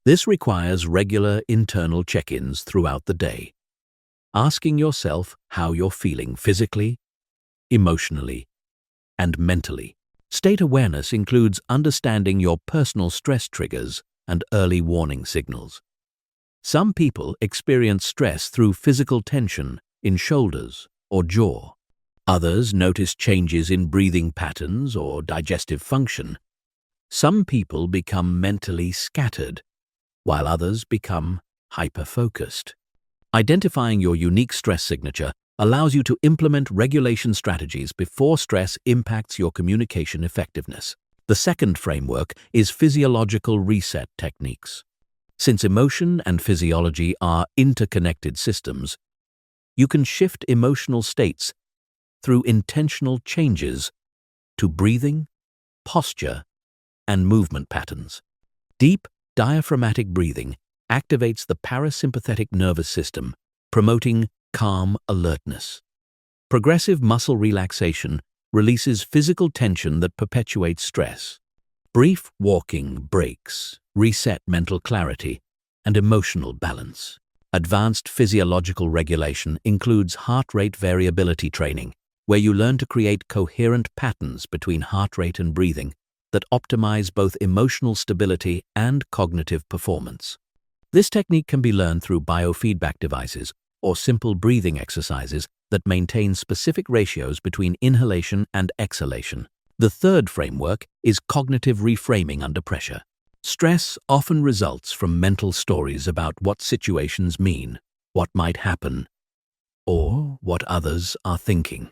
This requires regular internal check-ins throughout the day, asking yourself how you're feeling physically, emotionally, and mentally. State awareness includes understanding your personal stress triggers and early warning signals. Some people experience stress through physical tension in shoulders or jaw. Others notice changes in breathing patterns or digestive function. Some people become mentally scattered, while others become hyper-focused. Identifying your unique stress signature allows you to implement regulation strategies before stress impacts your communication effectiveness. The second framework is physiological reset techniques. Since emotion and physiology are interconnected systems, you can shift emotional states through intentional changes to breathing, posture, and movement patterns. Deep, diaphragmatic breathing activates the parasympathetic nervous system, promoting calm alertness. Progressive muscle relaxation releases physical tension that perpetuates stress. Brief walking breaks reset mental clarity and emotional balance. Advanced physiological regulation includes heart rate variability training, where you learn to create coherent patterns between heart rate and breathing that optimize both emotional stability and cognitive performance. This technique can be learned through biofeedback devices or simple breathing exercises that maintain specific ratios between inhalation and exhalation. The third framework is cognitive reframing under pressure. Stress often results from mental stories about what situations mean, what might happen, or what others are thinking.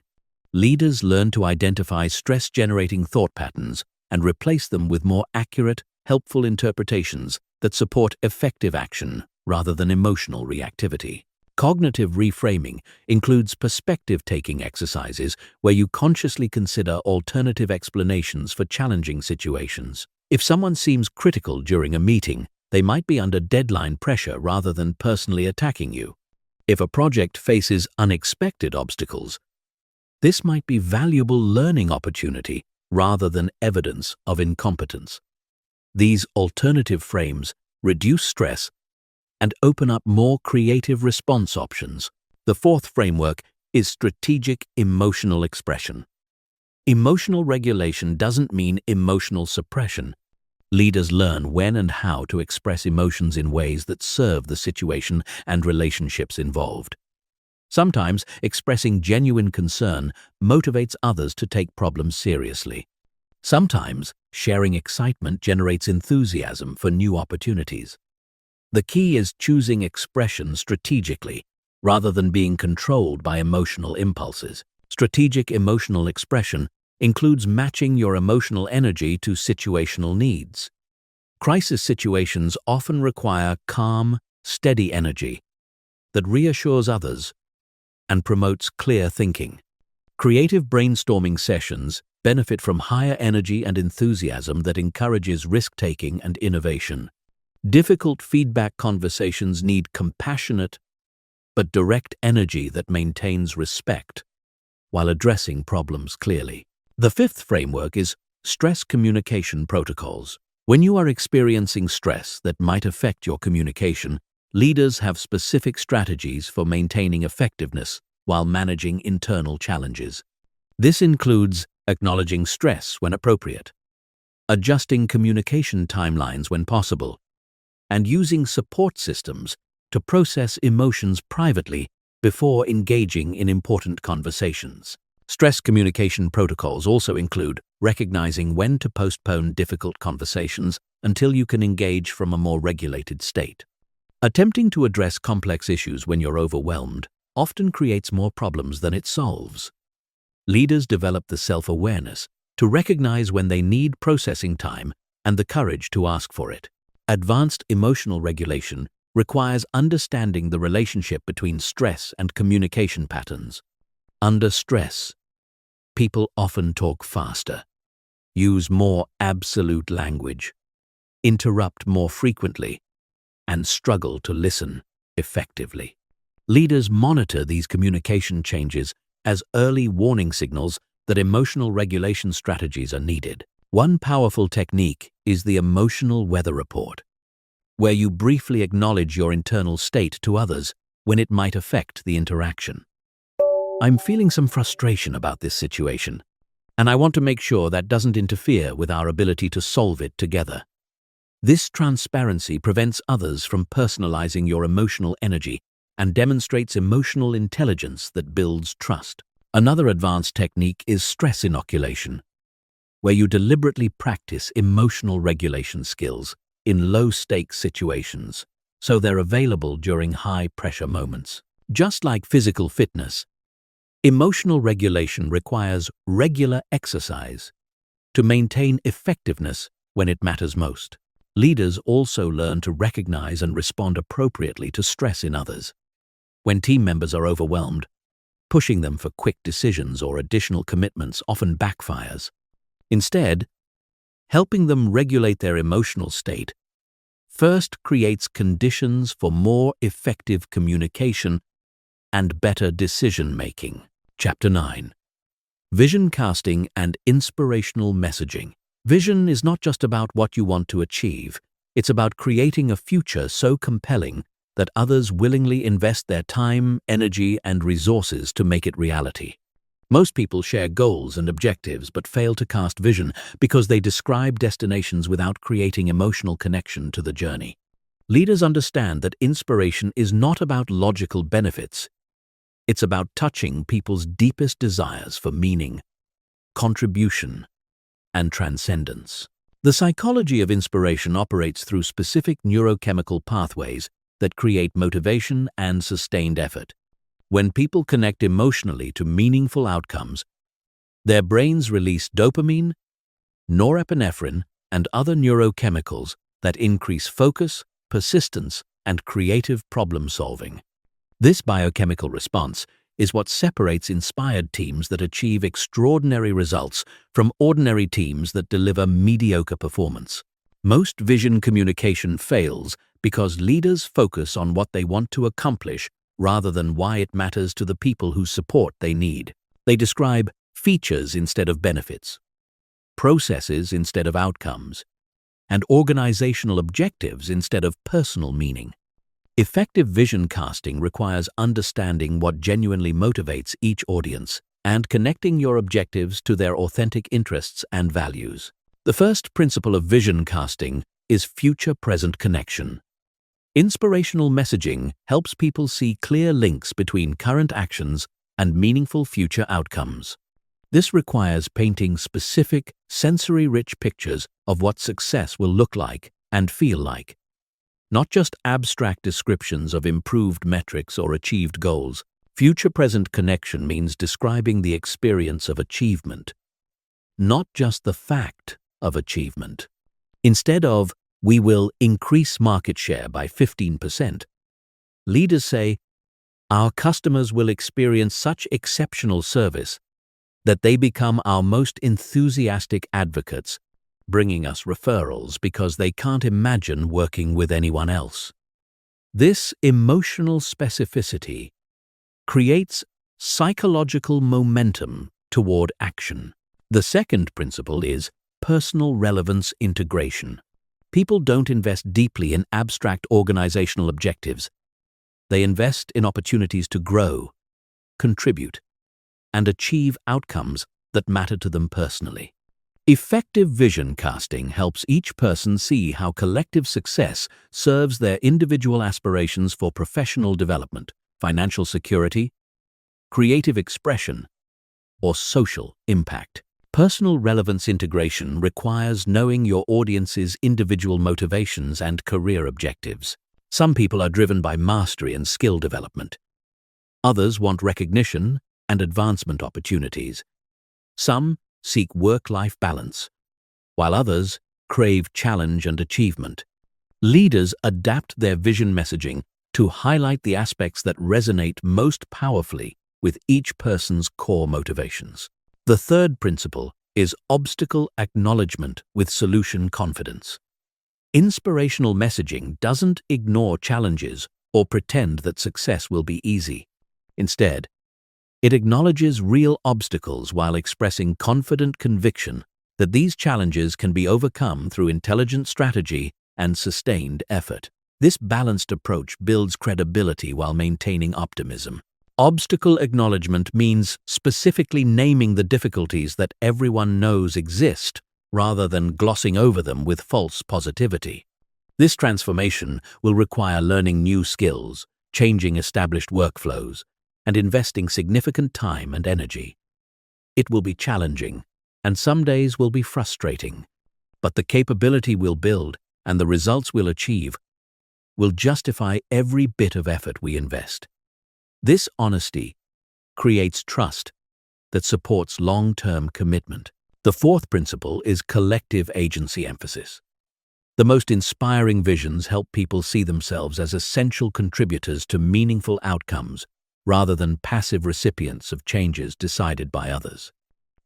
Leaders learn to identify stress-generating thought patterns and replace them with more accurate, helpful interpretations that support effective action rather than emotional reactivity. Cognitive reframing includes perspective-taking exercises where you consciously consider alternative explanations for challenging situations. If someone seems critical during a meeting, they might be under deadline pressure rather than personally attacking you. If a project faces unexpected obstacles, this might be valuable learning opportunity rather than evidence of incompetence. These alternative frames reduce stress and open up more creative response options. The fourth framework is strategic emotional expression. Emotional regulation doesn't mean emotional suppression. Leaders learn when and how to express emotions in ways that serve the situation and relationships involved. Sometimes expressing genuine concern motivates others to take problems seriously. Sometimes sharing excitement generates enthusiasm for new opportunities. The key is choosing expression strategically, rather than being controlled by emotional impulses. Strategic emotional expression includes matching your emotional energy to situational needs. Crisis situations often require calm, steady energy that reassures others and promotes clear thinking. Creative brainstorming sessions benefit from higher energy and enthusiasm that encourages risk-taking and innovation. Difficult feedback conversations need compassionate but direct energy that maintains respect while addressing problems clearly. The fifth framework is stress communication protocols. When you are experiencing stress that might affect your communication, leaders have specific strategies for maintaining effectiveness while managing internal challenges. This includes acknowledging stress when appropriate, adjusting communication timelines when possible, and using support systems to process emotions privately before engaging in important conversations. Stress communication protocols also include recognizing when to postpone difficult conversations until you can engage from a more regulated state. Attempting to address complex issues when you're overwhelmed often creates more problems than it solves. Leaders develop the self-awareness to recognize when they need processing time and the courage to ask for it. Advanced emotional regulation requires understanding the relationship between stress and communication patterns. Under stress, people often talk faster, use more absolute language, interrupt more frequently, and struggle to listen effectively. Leaders monitor these communication changes as early warning signals that emotional regulation strategies are needed. One powerful technique is the emotional weather report, where you briefly acknowledge your internal state to others when it might affect the interaction. I'm feeling some frustration about this situation, and I want to make sure that doesn't interfere with our ability to solve it together. This transparency prevents others from personalizing your emotional energy and demonstrates emotional intelligence that builds trust. Another advanced technique is stress inoculation, where you deliberately practice emotional regulation skills in low-stakes situations, so they're available during high-pressure moments. Just like physical fitness, emotional regulation requires regular exercise to maintain effectiveness when it matters most. Leaders also learn to recognize and respond appropriately to stress in others. When team members are overwhelmed, pushing them for quick decisions or additional commitments often backfires. Instead, helping them regulate their emotional state first creates conditions for more effective communication and better decision-making. Chapter 9. Vision casting and inspirational messaging. Vision is not just about what you want to achieve. It's about creating a future so compelling that others willingly invest their time, energy, and resources to make it reality. Most people share goals and objectives but fail to cast vision because they describe destinations without creating emotional connection to the journey. Leaders understand that inspiration is not about logical benefits. It's about touching people's deepest desires for meaning, contribution, and transcendence. The psychology of inspiration operates through specific neurochemical pathways that create motivation and sustained effort. When people connect emotionally to meaningful outcomes, their brains release dopamine, norepinephrine, and other neurochemicals that increase focus, persistence, and creative problem-solving. This biochemical response is what separates inspired teams that achieve extraordinary results from ordinary teams that deliver mediocre performance. Most vision communication fails because leaders focus on what they want to accomplish rather than why it matters to the people whose support they need. They describe features instead of benefits, processes instead of outcomes, and organizational objectives instead of personal meaning. Effective vision casting requires understanding what genuinely motivates each audience and connecting your objectives to their authentic interests and values. The first principle of vision casting is future-present connection. Inspirational messaging helps people see clear links between current actions and meaningful future outcomes. This requires painting specific, sensory-rich pictures of what success will look like and feel like. Not just abstract descriptions of improved metrics or achieved goals. Future-present connection means describing the experience of achievement, not just the fact of achievement. Instead of, "We will increase market share by 15%, leaders say, "Our customers will experience such exceptional service that they become our most enthusiastic advocates, bringing us referrals because they can't imagine working with anyone else." This emotional specificity creates psychological momentum toward action. The second principle is personal relevance integration. People don't invest deeply in abstract organizational objectives. They invest in opportunities to grow, contribute, and achieve outcomes that matter to them personally. Effective vision casting helps each person see how collective success serves their individual aspirations for professional development, financial security, creative expression, or social impact. Personal relevance integration requires knowing your audience's individual motivations and career objectives. Some people are driven by mastery and skill development. Others want recognition and advancement opportunities. Some seek work-life balance, while others crave challenge and achievement. Leaders adapt their vision messaging to highlight the aspects that resonate most powerfully with each person's core motivations. The third principle is obstacle acknowledgement with solution confidence. Inspirational messaging doesn't ignore challenges or pretend that success will be easy. Instead, it acknowledges real obstacles while expressing confident conviction that these challenges can be overcome through intelligent strategy and sustained effort. This balanced approach builds credibility while maintaining optimism. Obstacle acknowledgement means specifically naming the difficulties that everyone knows exist, rather than glossing over them with false positivity. This transformation will require learning new skills, changing established workflows, and investing significant time and energy. It will be challenging, and some days will be frustrating, but the capability we'll build and the results we'll achieve will justify every bit of effort we invest. This honesty creates trust that supports long-term commitment. The fourth principle is collective agency emphasis. The most inspiring visions help people see themselves as essential contributors to meaningful outcomes rather than passive recipients of changes decided by others.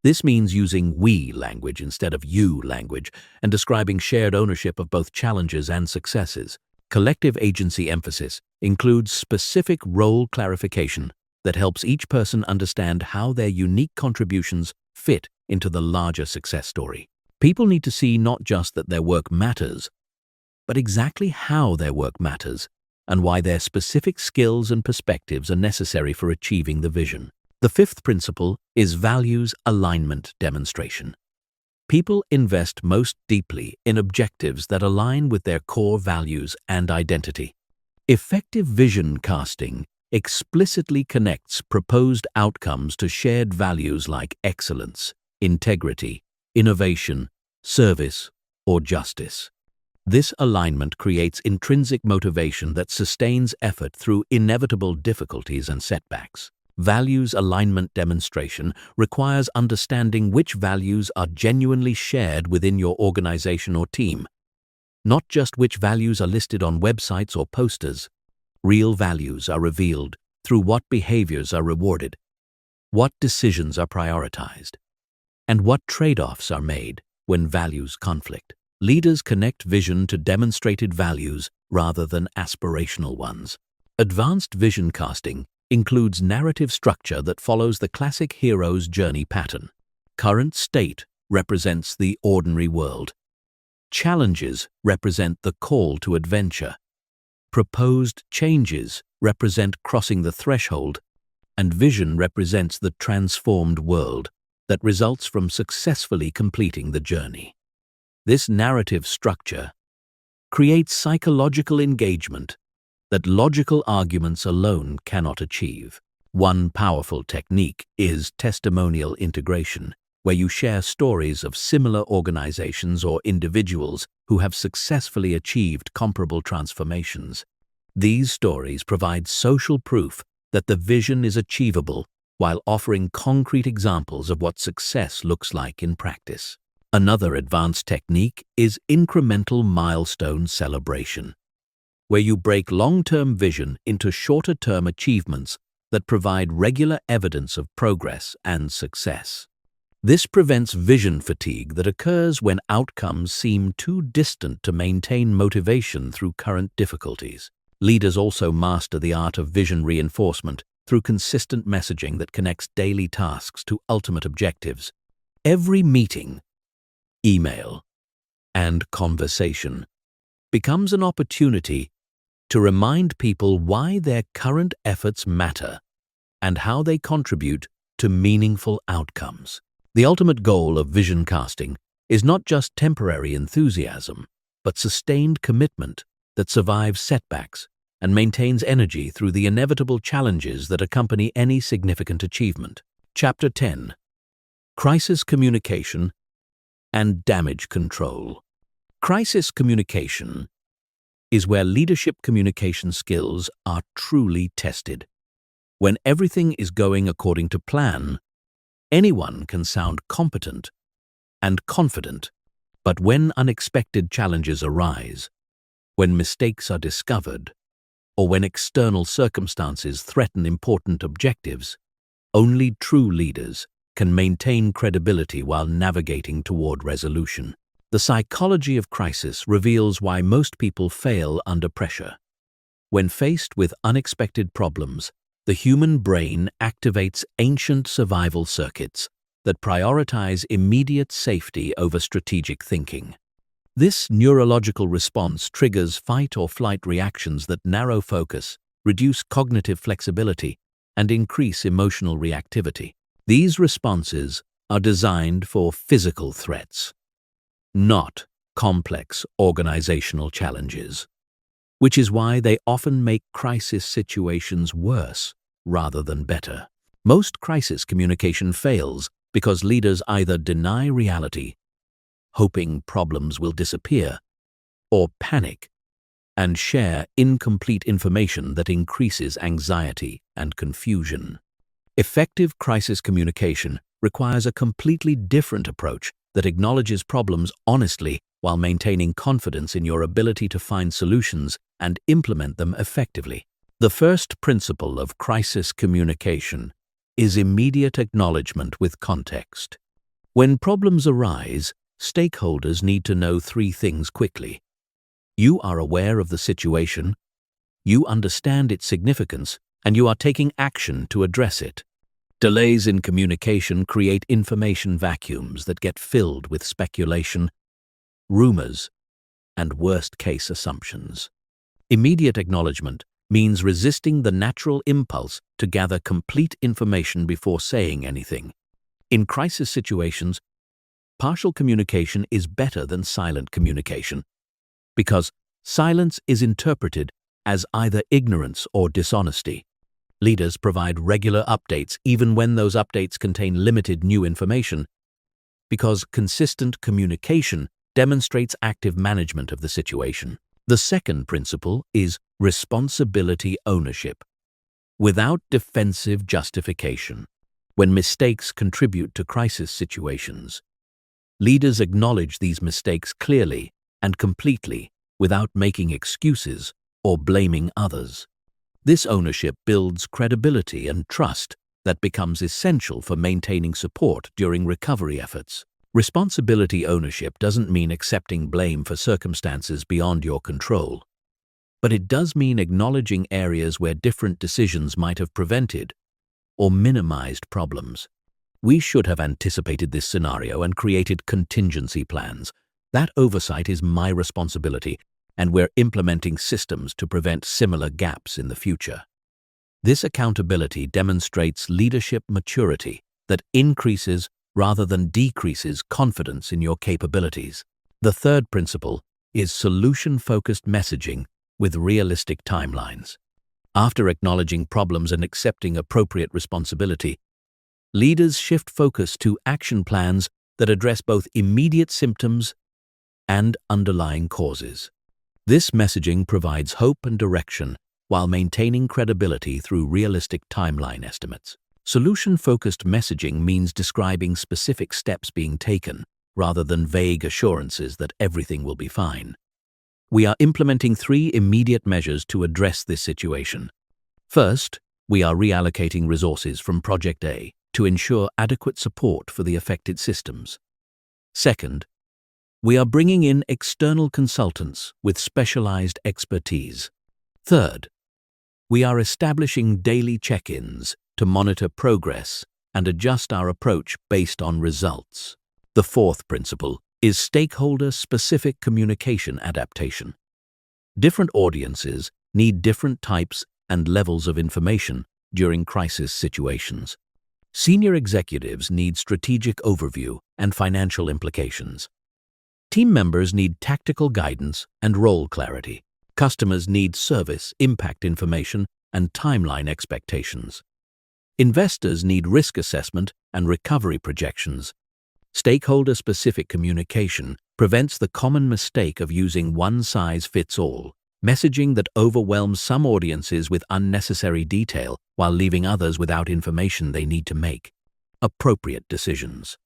This means using we language instead of you language and describing shared ownership of both challenges and successes. Collective agency emphasis includes specific role clarification that helps each person understand how their unique contributions fit into the larger success story. People need to see not just that their work matters, but exactly how their work matters and why their specific skills and perspectives are necessary for achieving the vision. The fifth principle is values alignment demonstration. People invest most deeply in objectives that align with their core values and identity. Effective vision casting explicitly connects proposed outcomes to shared values like excellence, integrity, innovation, service, or justice. This alignment creates intrinsic motivation that sustains effort through inevitable difficulties and setbacks. Values alignment demonstration requires understanding which values are genuinely shared within your organization or team, not just which values are listed on websites or posters. Real values are revealed through what behaviors are rewarded, what decisions are prioritized, and what trade-offs are made when values conflict. Leaders connect vision to demonstrated values rather than aspirational ones. Advanced vision casting includes narrative structure that follows the classic hero's journey pattern. Current state represents the ordinary world. Challenges represent the call to adventure. Proposed changes represent crossing the threshold, and vision represents the transformed world that results from successfully completing the journey. This narrative structure creates psychological engagement that logical arguments alone cannot achieve. One powerful technique is testimonial integration, where you share stories of similar organizations or individuals who have successfully achieved comparable transformations. These stories provide social proof that the vision is achievable while offering concrete examples of what success looks like in practice. Another advanced technique is incremental milestone celebration, where you break long-term vision into shorter-term achievements that provide regular evidence of progress and success. This prevents vision fatigue that occurs when outcomes seem too distant to maintain motivation through current difficulties. Leaders also master the art of vision reinforcement through consistent messaging that connects daily tasks to ultimate objectives. Every meeting, email, and conversation becomes an opportunity to remind people why their current efforts matter and how they contribute to meaningful outcomes. The ultimate goal of vision casting is not just temporary enthusiasm, but sustained commitment that survives setbacks and maintains energy through the inevitable challenges that accompany any significant achievement. Chapter 10. crisis communication, and damage control. Crisis communication is where leadership communication skills are truly tested. When everything is going according to plan, anyone can sound competent and confident. But when unexpected challenges arise, when mistakes are discovered, or when external circumstances threaten important objectives, only true leaders can maintain credibility while navigating toward resolution. The psychology of crisis reveals why most people fail under pressure. When faced with unexpected problems, the human brain activates ancient survival circuits that prioritize immediate safety over strategic thinking. This neurological response triggers fight or flight reactions that narrow focus, reduce cognitive flexibility, and increase emotional reactivity. These responses are designed for physical threats, not complex organizational challenges, which is why they often make crisis situations worse rather than better. Most crisis communication fails because leaders either deny reality, hoping problems will disappear, or panic and share incomplete information that increases anxiety and confusion. Effective crisis communication requires a completely different approach that acknowledges problems honestly while maintaining confidence in your ability to find solutions and implement them effectively. The first principle of crisis communication is immediate acknowledgement with context. When problems arise, stakeholders need to know three things quickly. You are aware of the situation, you understand its significance, and you are taking action to address it. Delays in communication create information vacuums that get filled with speculation, rumors, and worst-case assumptions. Immediate acknowledgement means resisting the natural impulse to gather complete information before saying anything. In crisis situations, partial communication is better than silent communication, because silence is interpreted as either ignorance or dishonesty. Leaders provide regular updates even when those updates contain limited new information, because consistent communication demonstrates active management of the situation. The second principle is responsibility ownership, without defensive justification. When mistakes contribute to crisis situations, leaders acknowledge these mistakes clearly and completely without making excuses or blaming others. This ownership builds credibility and trust that becomes essential for maintaining support during recovery efforts. Responsibility ownership doesn't mean accepting blame for circumstances beyond your control, but it does mean acknowledging areas where different decisions might have prevented or minimized problems. We should have anticipated this scenario and created contingency plans. That oversight is my responsibility, and we're implementing systems to prevent similar gaps in the future. This accountability demonstrates leadership maturity that increases rather than decreases confidence in your capabilities. The third principle is solution-focused messaging with realistic timelines. After acknowledging problems and accepting appropriate responsibility, leaders shift focus to action plans that address both immediate symptoms and underlying causes. This messaging provides hope and direction while maintaining credibility through realistic timeline estimates. Solution-focused messaging means describing specific steps being taken rather than vague assurances that everything will be fine. We are implementing 3 immediate measures to address this situation. First, we are reallocating resources from Project A to ensure adequate support for the affected systems. Second, we are bringing in external consultants with specialized expertise. Third, we are establishing daily check-ins to monitor progress and adjust our approach based on results. The fourth principle is stakeholder-specific communication adaptation. Different audiences need different types and levels of information during crisis situations. Senior executives need strategic overview and financial implications. Team members need tactical guidance and role clarity. Customers need service, impact information, and timeline expectations. Investors need risk assessment and recovery projections. Stakeholder-specific communication prevents the common mistake of using one-size-fits-all, messaging that overwhelms some audiences with unnecessary detail while leaving others without information they need to make appropriate decisions.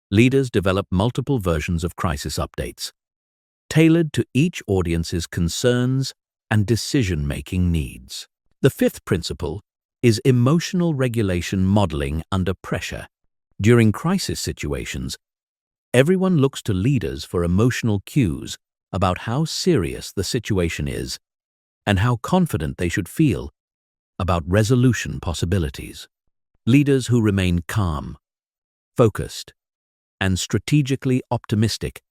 Leaders develop multiple versions of crisis updates, tailored to each audience's concerns and decision-making needs. The fifth principle is emotional regulation modeling under pressure. During crisis situations, everyone looks to leaders for emotional cues about how serious the situation is and how confident they should feel about resolution possibilities. Leaders who remain calm, focused, and strategically optimistic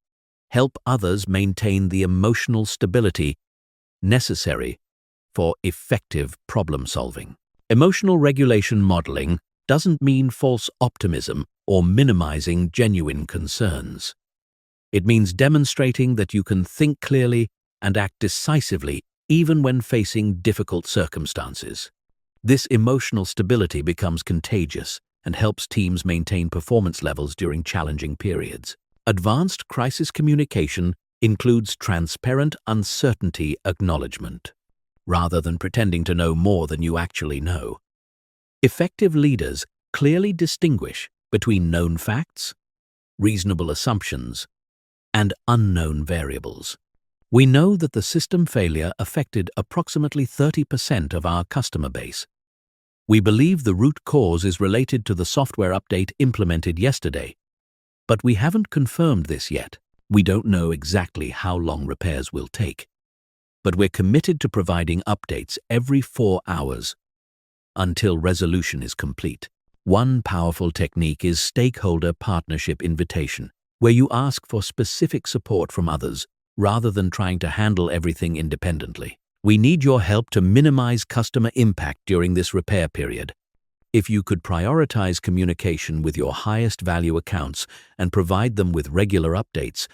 help others maintain the emotional stability necessary for effective problem-solving. Emotional regulation modeling doesn't mean false optimism or minimizing genuine concerns. It means demonstrating that you can think clearly and act decisively even when facing difficult circumstances. This emotional stability becomes contagious and helps teams maintain performance levels during challenging periods. Advanced crisis communication includes transparent uncertainty acknowledgement, rather than pretending to know more than you actually know. Effective leaders clearly distinguish between known facts, reasonable assumptions, and unknown variables. We know that the system failure affected approximately 30% of our customer base. We believe the root cause is related to the software update implemented yesterday, but we haven't confirmed this yet. We don't know exactly how long repairs will take, but we're committed to providing updates every 4 hours until resolution is complete. One powerful technique is stakeholder partnership invitation, where you ask for specific support from others rather than trying to handle everything independently. We need your help to minimize customer impact during this repair period. If you could prioritize communication with your highest value accounts and provide them with regular updates,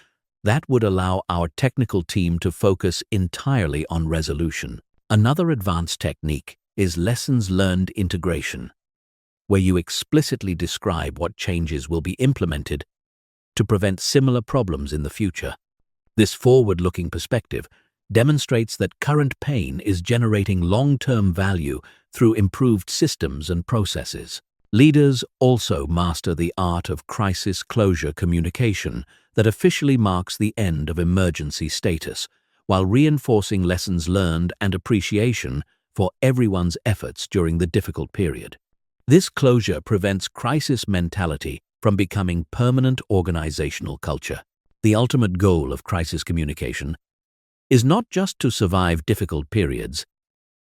that would allow our technical team to focus entirely on resolution. Another advanced technique is lessons learned integration, where you explicitly describe what changes will be implemented to prevent similar problems in the future. This forward-looking perspective demonstrates that current pain is generating long-term value through improved systems and processes. Leaders also master the art of crisis closure communication that officially marks the end of emergency status, while reinforcing lessons learned and appreciation for everyone's efforts during the difficult period. This closure prevents crisis mentality from becoming permanent organizational culture. The ultimate goal of crisis communication is not just to survive difficult periods,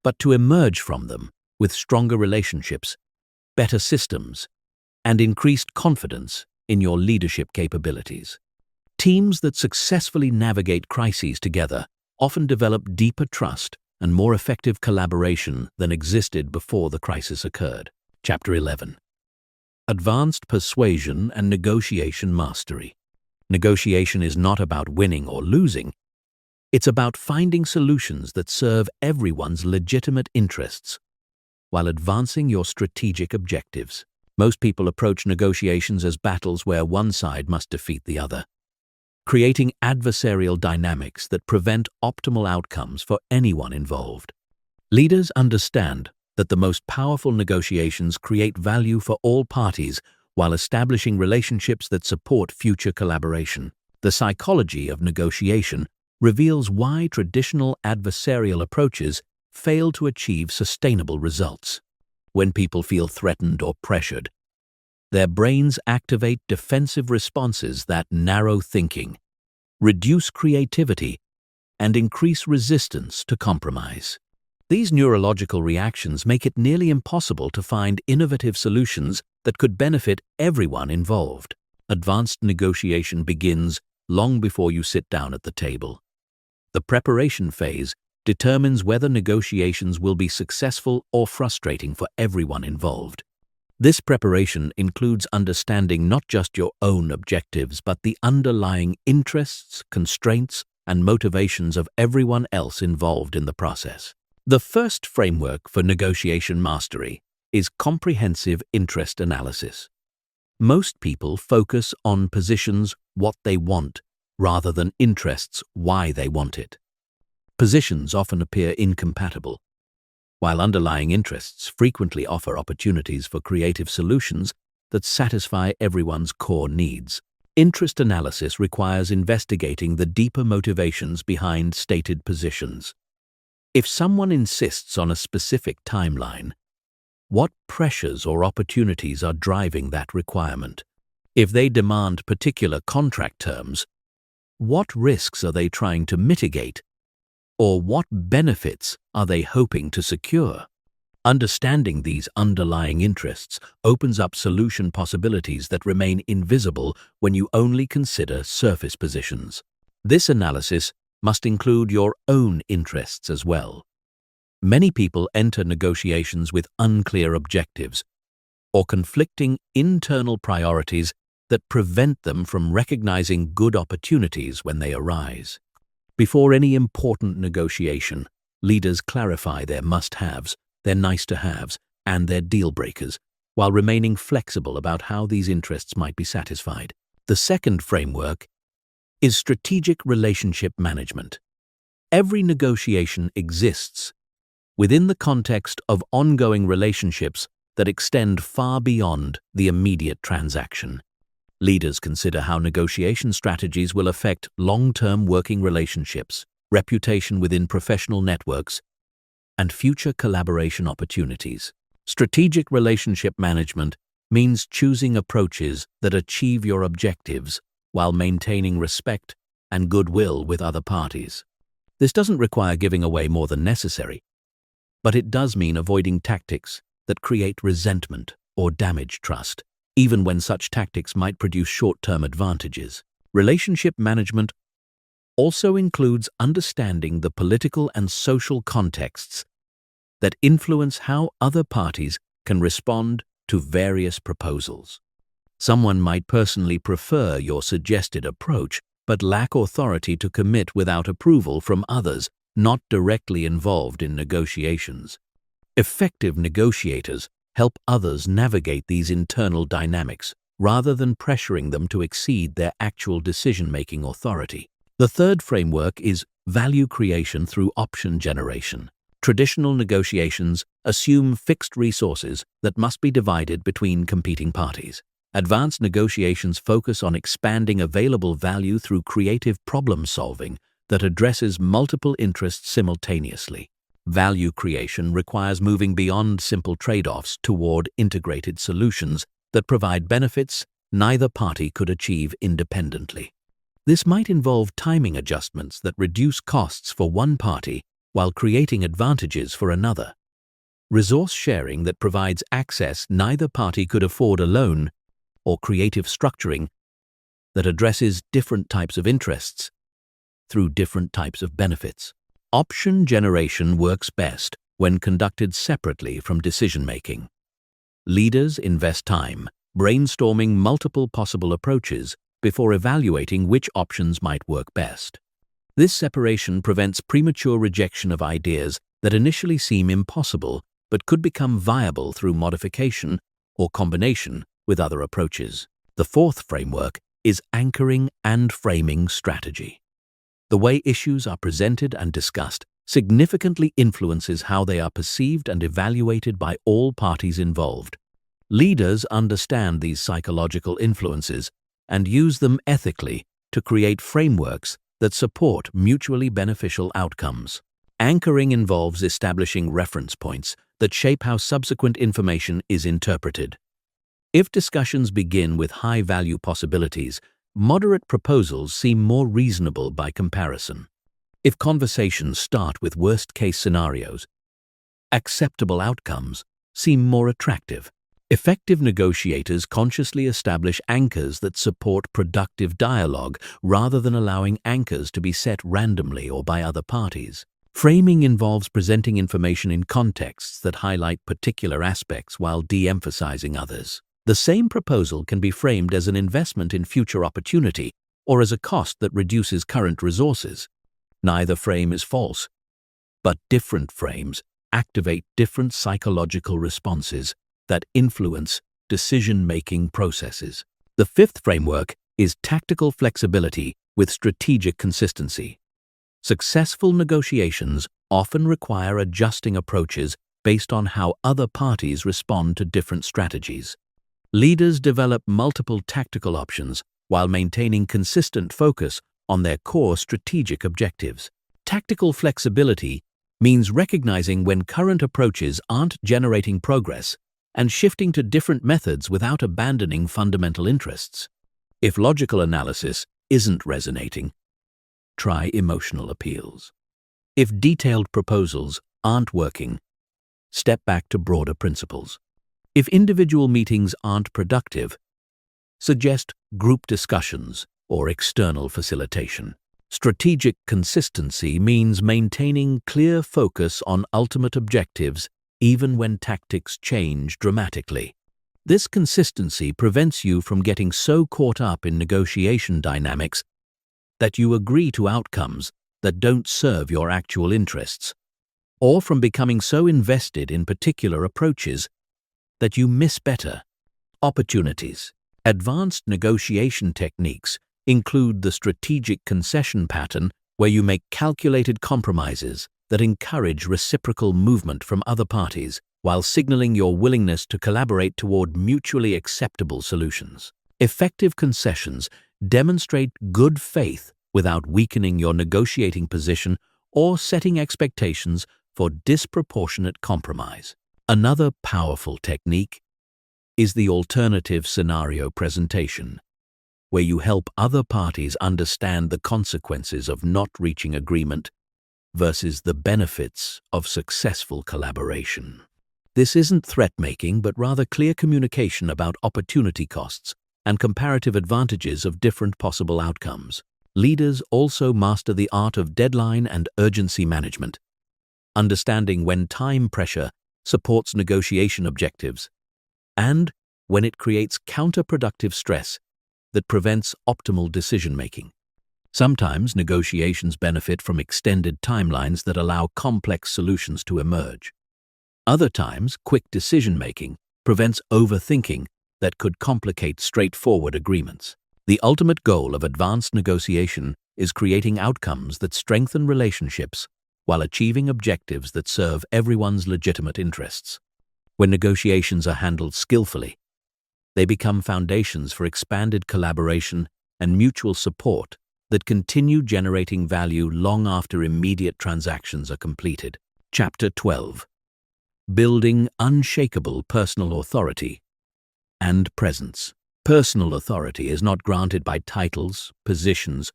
but to emerge from them with stronger relationships, better systems, and increased confidence in your leadership capabilities. Teams that successfully navigate crises together often develop deeper trust and more effective collaboration than existed before the crisis occurred. Chapter 11. Advanced Persuasion and Negotiation Mastery. Negotiation is not about winning or losing. It's about finding solutions that serve everyone's legitimate interests while advancing your strategic objectives. Most people approach negotiations as battles where one side must defeat the other, creating adversarial dynamics that prevent optimal outcomes for anyone involved. Leaders understand that the most powerful negotiations create value for all parties while establishing relationships that support future collaboration. The psychology of negotiation reveals why traditional adversarial approaches fail to achieve sustainable results. When people feel threatened or pressured, their brains activate defensive responses that narrow thinking, reduce creativity, and increase resistance to compromise. These neurological reactions make it nearly impossible to find innovative solutions that could benefit everyone involved. Advanced negotiation begins long before you sit down at the table. The preparation phase determines whether negotiations will be successful or frustrating for everyone involved. This preparation includes understanding not just your own objectives, but the underlying interests, constraints, and motivations of everyone else involved in the process. The first framework for negotiation mastery is comprehensive interest analysis. Most people focus on positions what they want rather than interests why they want it. Positions often appear incompatible, while underlying interests frequently offer opportunities for creative solutions that satisfy everyone's core needs. Interest analysis requires investigating the deeper motivations behind stated positions. If someone insists on a specific timeline, what pressures or opportunities are driving that requirement? If they demand particular contract terms, what risks are they trying to mitigate? Or what benefits are they hoping to secure? Understanding these underlying interests opens up solution possibilities that remain invisible when you only consider surface positions. This analysis must include your own interests as well. Many people enter negotiations with unclear objectives or conflicting internal priorities that prevent them from recognizing good opportunities when they arise. Before any important negotiation, leaders clarify their must-haves, their nice-to-haves, and their deal-breakers, while remaining flexible about how these interests might be satisfied. The second framework is strategic relationship management. Every negotiation exists within the context of ongoing relationships that extend far beyond the immediate transaction. Leaders consider how negotiation strategies will affect long-term working relationships, reputation within professional networks, and future collaboration opportunities. Strategic relationship management means choosing approaches that achieve your objectives while maintaining respect and goodwill with other parties. This doesn't require giving away more than necessary, but it does mean avoiding tactics that create resentment or damage trust, even when such tactics might produce short-term advantages. Relationship management also includes understanding the political and social contexts that influence how other parties can respond to various proposals. Someone might personally prefer your suggested approach, but lack authority to commit without approval from others not directly involved in negotiations. Effective negotiators help others navigate these internal dynamics rather than pressuring them to exceed their actual decision-making authority. The third framework is value creation through option generation. Traditional negotiations assume fixed resources that must be divided between competing parties. Advanced negotiations focus on expanding available value through creative problem-solving that addresses multiple interests simultaneously. Value creation requires moving beyond simple trade-offs toward integrated solutions that provide benefits neither party could achieve independently. This might involve timing adjustments that reduce costs for one party while creating advantages for another. Resource sharing that provides access neither party could afford alone, or creative structuring that addresses different types of interests through different types of benefits. Option generation works best when conducted separately from decision-making. Leaders invest time brainstorming multiple possible approaches before evaluating which options might work best. This separation prevents premature rejection of ideas that initially seem impossible but could become viable through modification or combination with other approaches. The fourth framework is anchoring and framing strategy. The way issues are presented and discussed significantly influences how they are perceived and evaluated by all parties involved. Leaders understand these psychological influences and use them ethically to create frameworks that support mutually beneficial outcomes. Anchoring involves establishing reference points that shape how subsequent information is interpreted. If discussions begin with high-value possibilities, moderate proposals seem more reasonable by comparison. If conversations start with worst-case scenarios, acceptable outcomes seem more attractive. Effective negotiators consciously establish anchors that support productive dialogue rather than allowing anchors to be set randomly or by other parties. Framing involves presenting information in contexts that highlight particular aspects while de-emphasizing others. The same proposal can be framed as an investment in future opportunity or as a cost that reduces current resources. Neither frame is false, but different frames activate different psychological responses that influence decision-making processes. The fifth framework is tactical flexibility with strategic consistency. Successful negotiations often require adjusting approaches based on how other parties respond to different strategies. Leaders develop multiple tactical options while maintaining consistent focus on their core strategic objectives. Tactical flexibility means recognizing when current approaches aren't generating progress and shifting to different methods without abandoning fundamental interests. If logical analysis isn't resonating, try emotional appeals. If detailed proposals aren't working, step back to broader principles. If individual meetings aren't productive, suggest group discussions or external facilitation. Strategic consistency means maintaining clear focus on ultimate objectives even when tactics change dramatically. This consistency prevents you from getting so caught up in negotiation dynamics that you agree to outcomes that don't serve your actual interests, or from becoming so invested in particular approaches that you miss better opportunities. Advanced negotiation techniques include the strategic concession pattern, where you make calculated compromises that encourage reciprocal movement from other parties while signaling your willingness to collaborate toward mutually acceptable solutions. Effective concessions demonstrate good faith without weakening your negotiating position or setting expectations for disproportionate compromise. Another powerful technique is the alternative scenario presentation, where you help other parties understand the consequences of not reaching agreement versus the benefits of successful collaboration. This isn't threat-making, but rather clear communication about opportunity costs and comparative advantages of different possible outcomes. Leaders also master the art of deadline and urgency management, understanding when time pressure supports negotiation objectives and when it creates counterproductive stress that prevents optimal decision-making. Sometimes negotiations benefit from extended timelines that allow complex solutions to emerge. Other times, quick decision-making prevents overthinking that could complicate straightforward agreements. The ultimate goal of advanced negotiation is creating outcomes that strengthen relationships while achieving objectives that serve everyone's legitimate interests. When negotiations are handled skillfully, they become foundations for expanded collaboration and mutual support that continue generating value long after immediate transactions are completed. Chapter 12. Building unshakable personal authority and presence. Personal authority is not granted by titles, positions,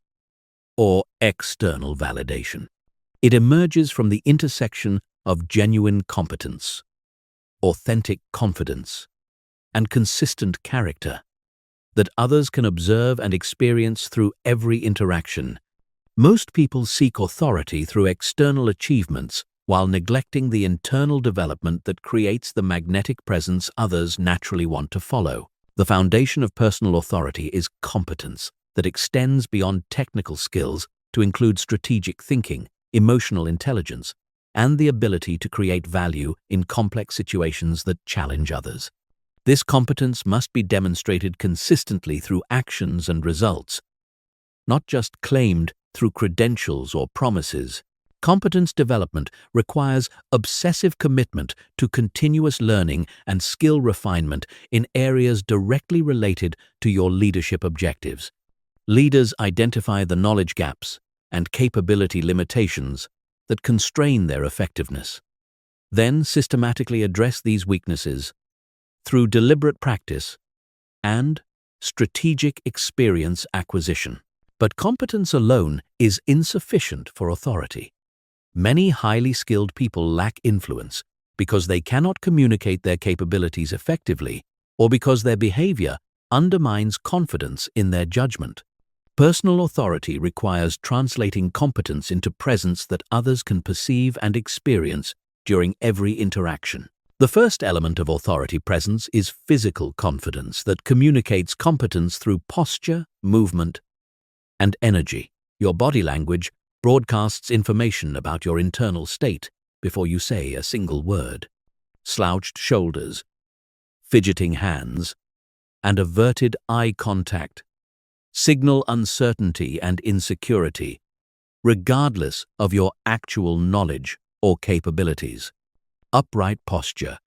or external validation. It emerges from the intersection of genuine competence, authentic confidence, and consistent character that others can observe and experience through every interaction. Most people seek authority through external achievements while neglecting the internal development that creates the magnetic presence others naturally want to follow. The foundation of personal authority is competence that extends beyond technical skills to include strategic thinking, emotional intelligence, and the ability to create value in complex situations that challenge others. This competence must be demonstrated consistently through actions and results, not just claimed through credentials or promises. Competence development requires obsessive commitment to continuous learning and skill refinement in areas directly related to your leadership objectives. Leaders identify the knowledge gaps and capability limitations that constrain their effectiveness, then systematically address these weaknesses through deliberate practice and strategic experience acquisition. But competence alone is insufficient for authority. Many highly skilled people lack influence because they cannot communicate their capabilities effectively or because their behavior undermines confidence in their judgment. Personal authority requires translating competence into presence that others can perceive and experience during every interaction. The first element of authority presence is physical confidence that communicates competence through posture, movement, and energy. Your body language broadcasts information about your internal state before you say a single word. Slouched shoulders, fidgeting hands, and averted eye contact signal uncertainty and insecurity, regardless of your actual knowledge or capabilities. Upright posture,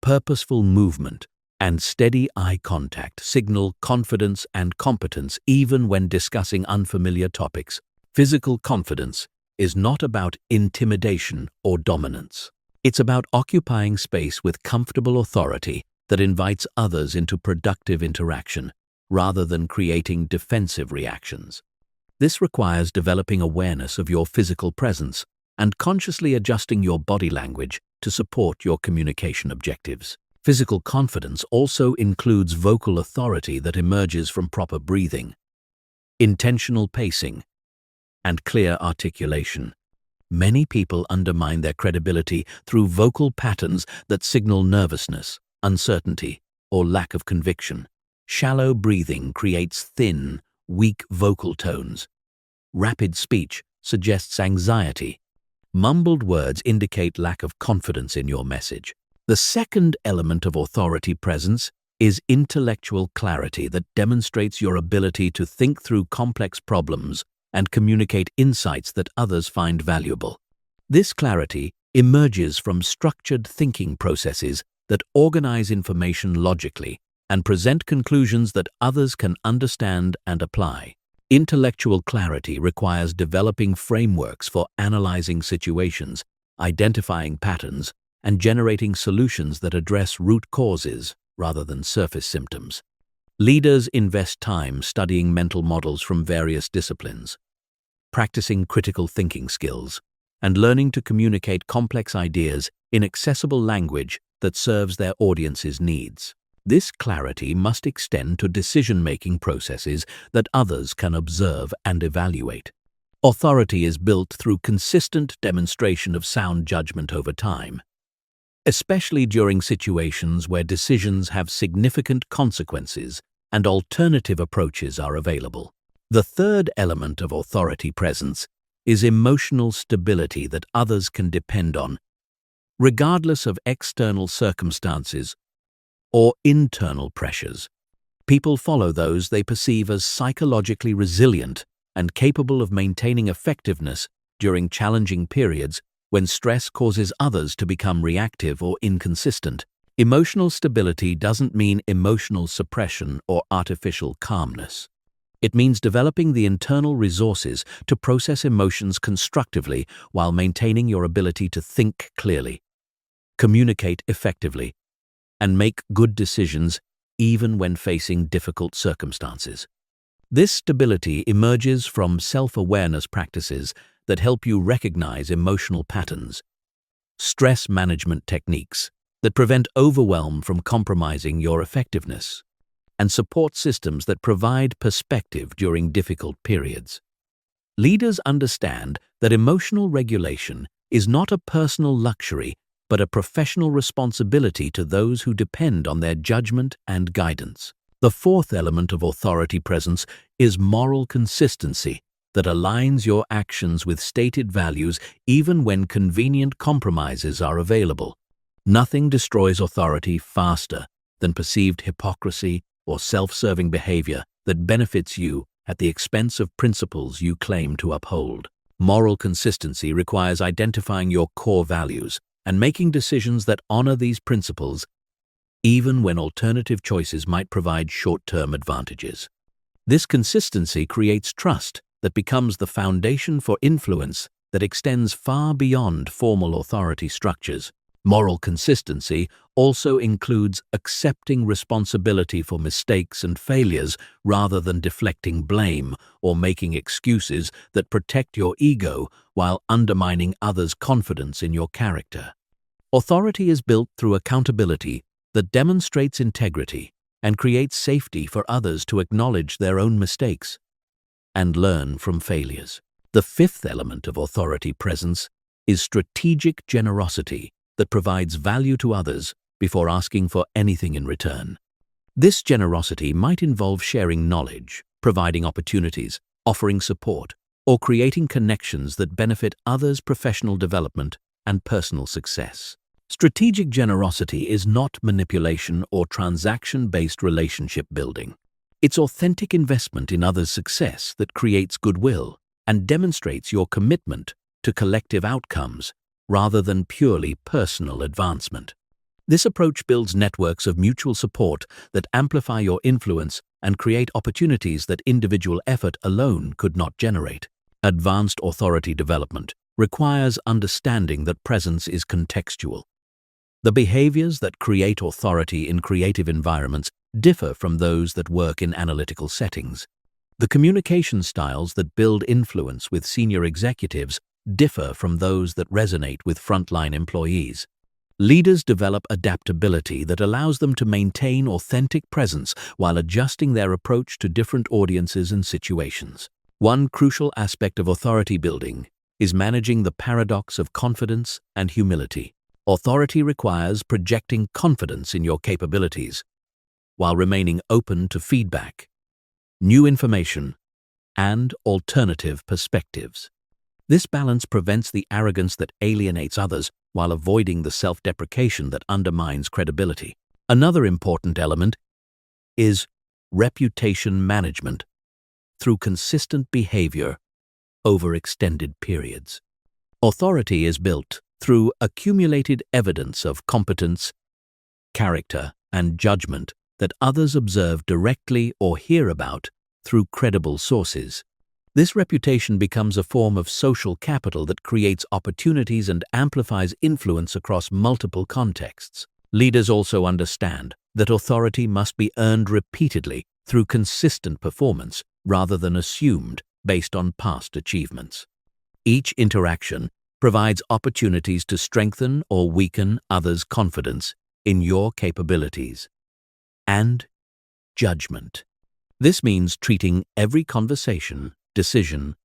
purposeful movement, and steady eye contact signal confidence and competence even when discussing unfamiliar topics. Physical confidence is not about intimidation or dominance. It's about occupying space with comfortable authority that invites others into productive interaction, rather than creating defensive reactions. This requires developing awareness of your physical presence and consciously adjusting your body language to support your communication objectives. Physical confidence also includes vocal authority that emerges from proper breathing, intentional pacing, and clear articulation. Many people undermine their credibility through vocal patterns that signal nervousness, uncertainty, or lack of conviction. Shallow breathing creates thin, weak vocal tones. Rapid speech suggests anxiety. Mumbled words indicate lack of confidence in your message. The second element of authority presence is intellectual clarity that demonstrates your ability to think through complex problems and communicate insights that others find valuable. This clarity emerges from structured thinking processes that organize information logically and present conclusions that others can understand and apply. Intellectual clarity requires developing frameworks for analyzing situations, identifying patterns, and generating solutions that address root causes rather than surface symptoms. Leaders invest time studying mental models from various disciplines, practicing critical thinking skills, and learning to communicate complex ideas in accessible language that serves their audience's needs. This clarity must extend to decision-making processes that others can observe and evaluate. Authority is built through consistent demonstration of sound judgment over time, especially during situations where decisions have significant consequences and alternative approaches are available. The third element of authority presence is emotional stability that others can depend on, regardless of external circumstances or internal pressures. People follow those they perceive as psychologically resilient and capable of maintaining effectiveness during challenging periods when stress causes others to become reactive or inconsistent. Emotional stability doesn't mean emotional suppression or artificial calmness. It means developing the internal resources to process emotions constructively while maintaining your ability to think clearly, communicate effectively, and make good decisions even when facing difficult circumstances. This stability emerges from self-awareness practices that help you recognize emotional patterns, stress management techniques that prevent overwhelm from compromising your effectiveness, and support systems that provide perspective during difficult periods. Leaders understand that emotional regulation is not a personal luxury but a professional responsibility to those who depend on their judgment and guidance. The fourth element of authority presence is moral consistency that aligns your actions with stated values even when convenient compromises are available. Nothing destroys authority faster than perceived hypocrisy or self-serving behavior that benefits you at the expense of principles you claim to uphold. Moral consistency requires identifying your core values and making decisions that honor these principles, even when alternative choices might provide short-term advantages. This consistency creates trust that becomes the foundation for influence that extends far beyond formal authority structures. Moral consistency also includes accepting responsibility for mistakes and failures rather than deflecting blame or making excuses that protect your ego while undermining others' confidence in your character. Authority is built through accountability that demonstrates integrity and creates safety for others to acknowledge their own mistakes and learn from failures. The fifth element of authority presence is strategic generosity that provides value to others before asking for anything in return. This generosity might involve sharing knowledge, providing opportunities, offering support, or creating connections that benefit others' professional development and personal success. Strategic generosity is not manipulation or transaction-based relationship building. It's authentic investment in others' success that creates goodwill and demonstrates your commitment to collective outcomes rather than purely personal advancement. This approach builds networks of mutual support that amplify your influence and create opportunities that individual effort alone could not generate. Advanced authority development requires understanding that presence is contextual. The behaviors that create authority in creative environments differ from those that work in analytical settings. The communication styles that build influence with senior executives differ from those that resonate with frontline employees. Leaders develop adaptability that allows them to maintain authentic presence while adjusting their approach to different audiences and situations. One crucial aspect of authority building is managing the paradox of confidence and humility. Authority requires projecting confidence in your capabilities while remaining open to feedback, new information, and alternative perspectives. This balance prevents the arrogance that alienates others while avoiding the self-deprecation that undermines credibility. Another important element is reputation management through consistent behavior over extended periods. Authority is built through accumulated evidence of competence, character, and judgment that others observe directly or hear about through credible sources. This reputation becomes a form of social capital that creates opportunities and amplifies influence across multiple contexts. Leaders also understand that authority must be earned repeatedly through consistent performance rather than assumed based on past achievements. Each interaction provides opportunities to strengthen or weaken others' confidence in your capabilities and judgment. This means treating every conversation, decision,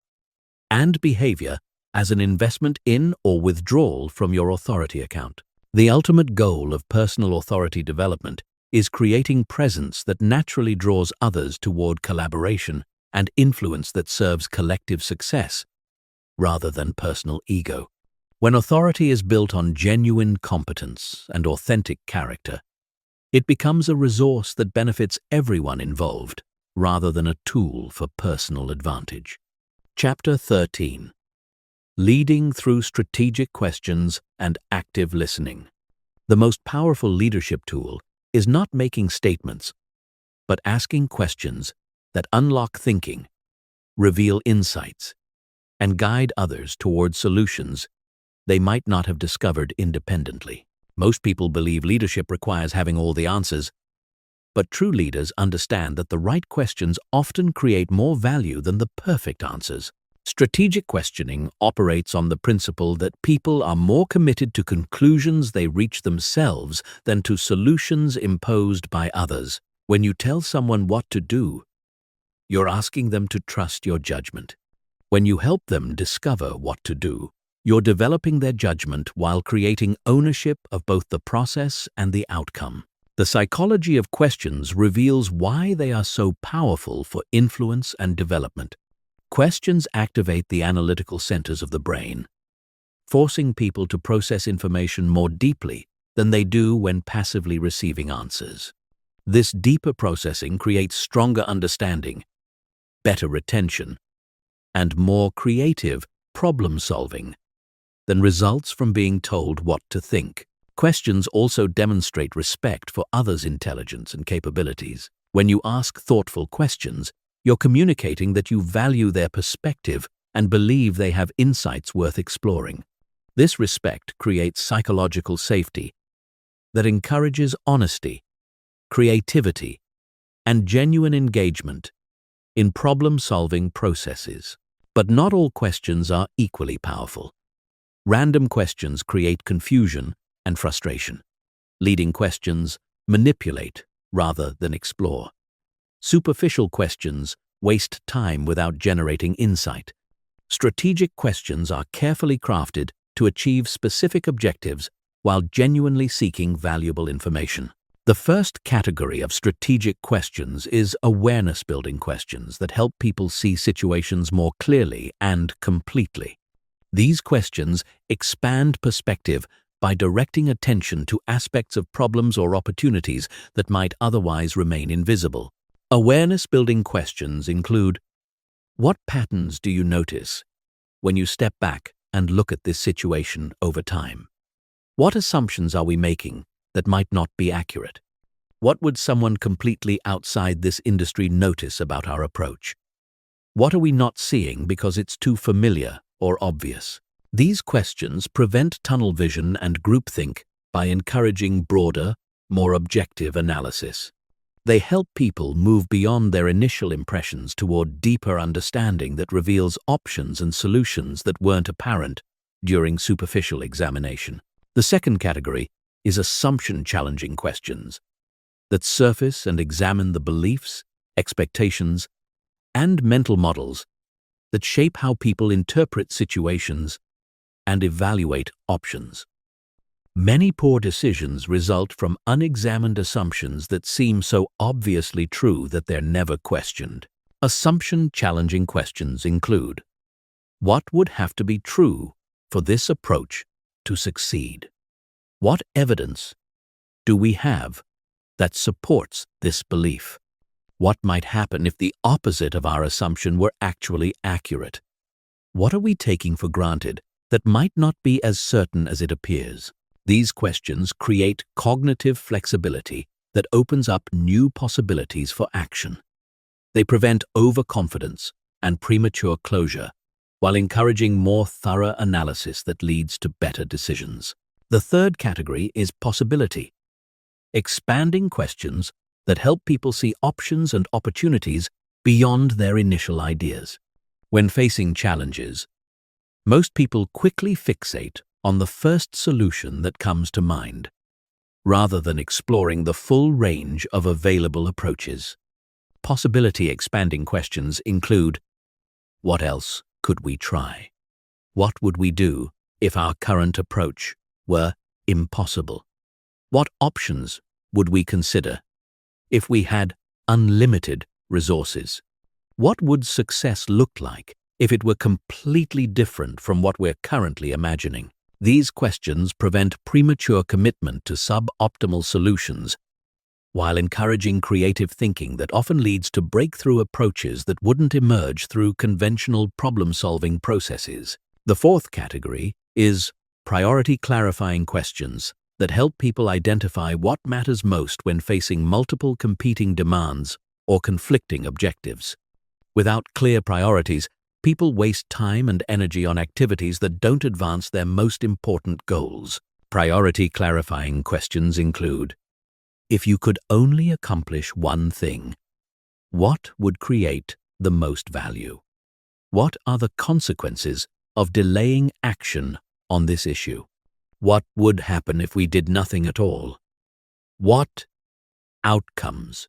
and behavior as an investment in or withdrawal from your authority account. The ultimate goal of personal authority development is creating presence that naturally draws others toward collaboration and influence that serves collective success rather than personal ego. When authority is built on genuine competence and authentic character, it becomes a resource that benefits everyone involved rather than a tool for personal advantage. Chapter 13. Leading through strategic questions and active listening. The most powerful leadership tool is not making statements, but asking questions that unlock thinking, reveal insights, and guide others toward solutions they might not have discovered independently. Most people believe leadership requires having all the answers, but true leaders understand that the right questions often create more value than the perfect answers. Strategic questioning operates on the principle that people are more committed to conclusions they reach themselves than to solutions imposed by others. When you tell someone what to do, you're asking them to trust your judgment. When you help them discover what to do, you're developing their judgment while creating ownership of both the process and the outcome. The psychology of questions reveals why they are so powerful for influence and development. Questions activate the analytical centers of the brain, forcing people to process information more deeply than they do when passively receiving answers. This deeper processing creates stronger understanding, better retention, and more creative problem-solving than results from being told what to think. Questions also demonstrate respect for others' intelligence and capabilities. When you ask thoughtful questions, you're communicating that you value their perspective and believe they have insights worth exploring. This respect creates psychological safety that encourages honesty, creativity, and genuine engagement in problem-solving processes. But not all questions are equally powerful. Random questions create confusion and frustration. Leading questions manipulate rather than explore. Superficial questions waste time without generating insight. Strategic questions are carefully crafted to achieve specific objectives while genuinely seeking valuable information. The first category of strategic questions is awareness-building questions that help people see situations more clearly and completely. These questions expand perspective by directing attention to aspects of problems or opportunities that might otherwise remain invisible. Awareness-building questions include: what patterns do you notice when you step back and look at this situation over time? What assumptions are we making that might not be accurate? What would someone completely outside this industry notice about our approach? What are we not seeing because it's too familiar or obvious? These questions prevent tunnel vision and groupthink by encouraging broader, more objective analysis. They help people move beyond their initial impressions toward deeper understanding that reveals options and solutions that weren't apparent during superficial examination. The second category is assumption-challenging questions that surface and examine the beliefs, expectations, and mental models that shape how people interpret situations and evaluate options. Many poor decisions result from unexamined assumptions that seem so obviously true that they're never questioned. Assumption-challenging questions include: what would have to be true for this approach to succeed? What evidence do we have that supports this belief? What might happen if the opposite of our assumption were actually accurate? What are we taking for granted that might not be as certain as it appears? These questions create cognitive flexibility that opens up new possibilities for action. They prevent overconfidence and premature closure, while encouraging more thorough analysis that leads to better decisions. The third category is possibility, expanding questions that help people see options and opportunities beyond their initial ideas. When facing challenges, most people quickly fixate on the first solution that comes to mind, rather than exploring the full range of available approaches. Possibility-expanding questions include: what else could we try? What would we do if our current approach were impossible? What options would we consider if we had unlimited resources? What would success look like if it were completely different from what we're currently imagining? These questions prevent premature commitment to suboptimal solutions, while encouraging creative thinking that often leads to breakthrough approaches that wouldn't emerge through conventional problem-solving processes. The fourth category is priority-clarifying questions that help people identify what matters most when facing multiple competing demands or conflicting objectives. Without clear priorities, people waste time and energy on activities that don't advance their most important goals. Priority-clarifying questions include: if you could only accomplish one thing, what would create the most value? What are the consequences of delaying action on this issue? What would happen if we did nothing at all? What outcomes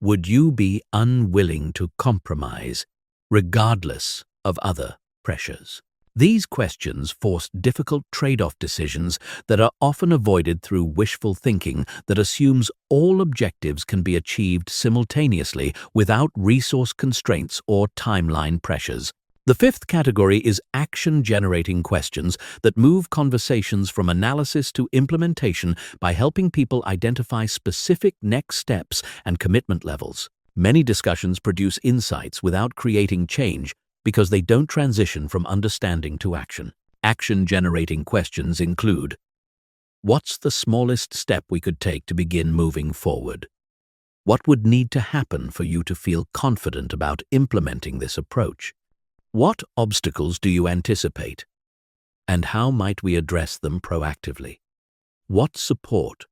would you be unwilling to compromise, regardless of other pressures? These questions force difficult trade-off decisions that are often avoided through wishful thinking that assumes all objectives can be achieved simultaneously without resource constraints or timeline pressures. The fifth category is action-generating questions that move conversations from analysis to implementation by helping people identify specific next steps and commitment levels. Many discussions produce insights without creating change because they don't transition from understanding to action. Action-generating questions include: what's the smallest step we could take to begin moving forward? What would need to happen for you to feel confident about implementing this approach? What obstacles do you anticipate, and how might we address them proactively? What support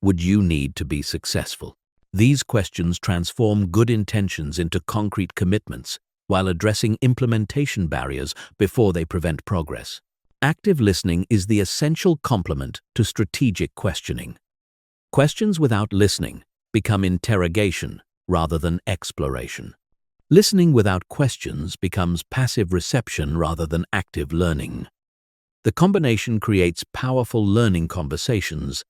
would you need to be successful? These questions transform good intentions into concrete commitments while addressing implementation barriers before they prevent progress. Active listening is the essential complement to strategic questioning. Questions without listening become interrogation rather than exploration. Listening without questions becomes passive reception rather than active learning. The combination creates powerful learning conversations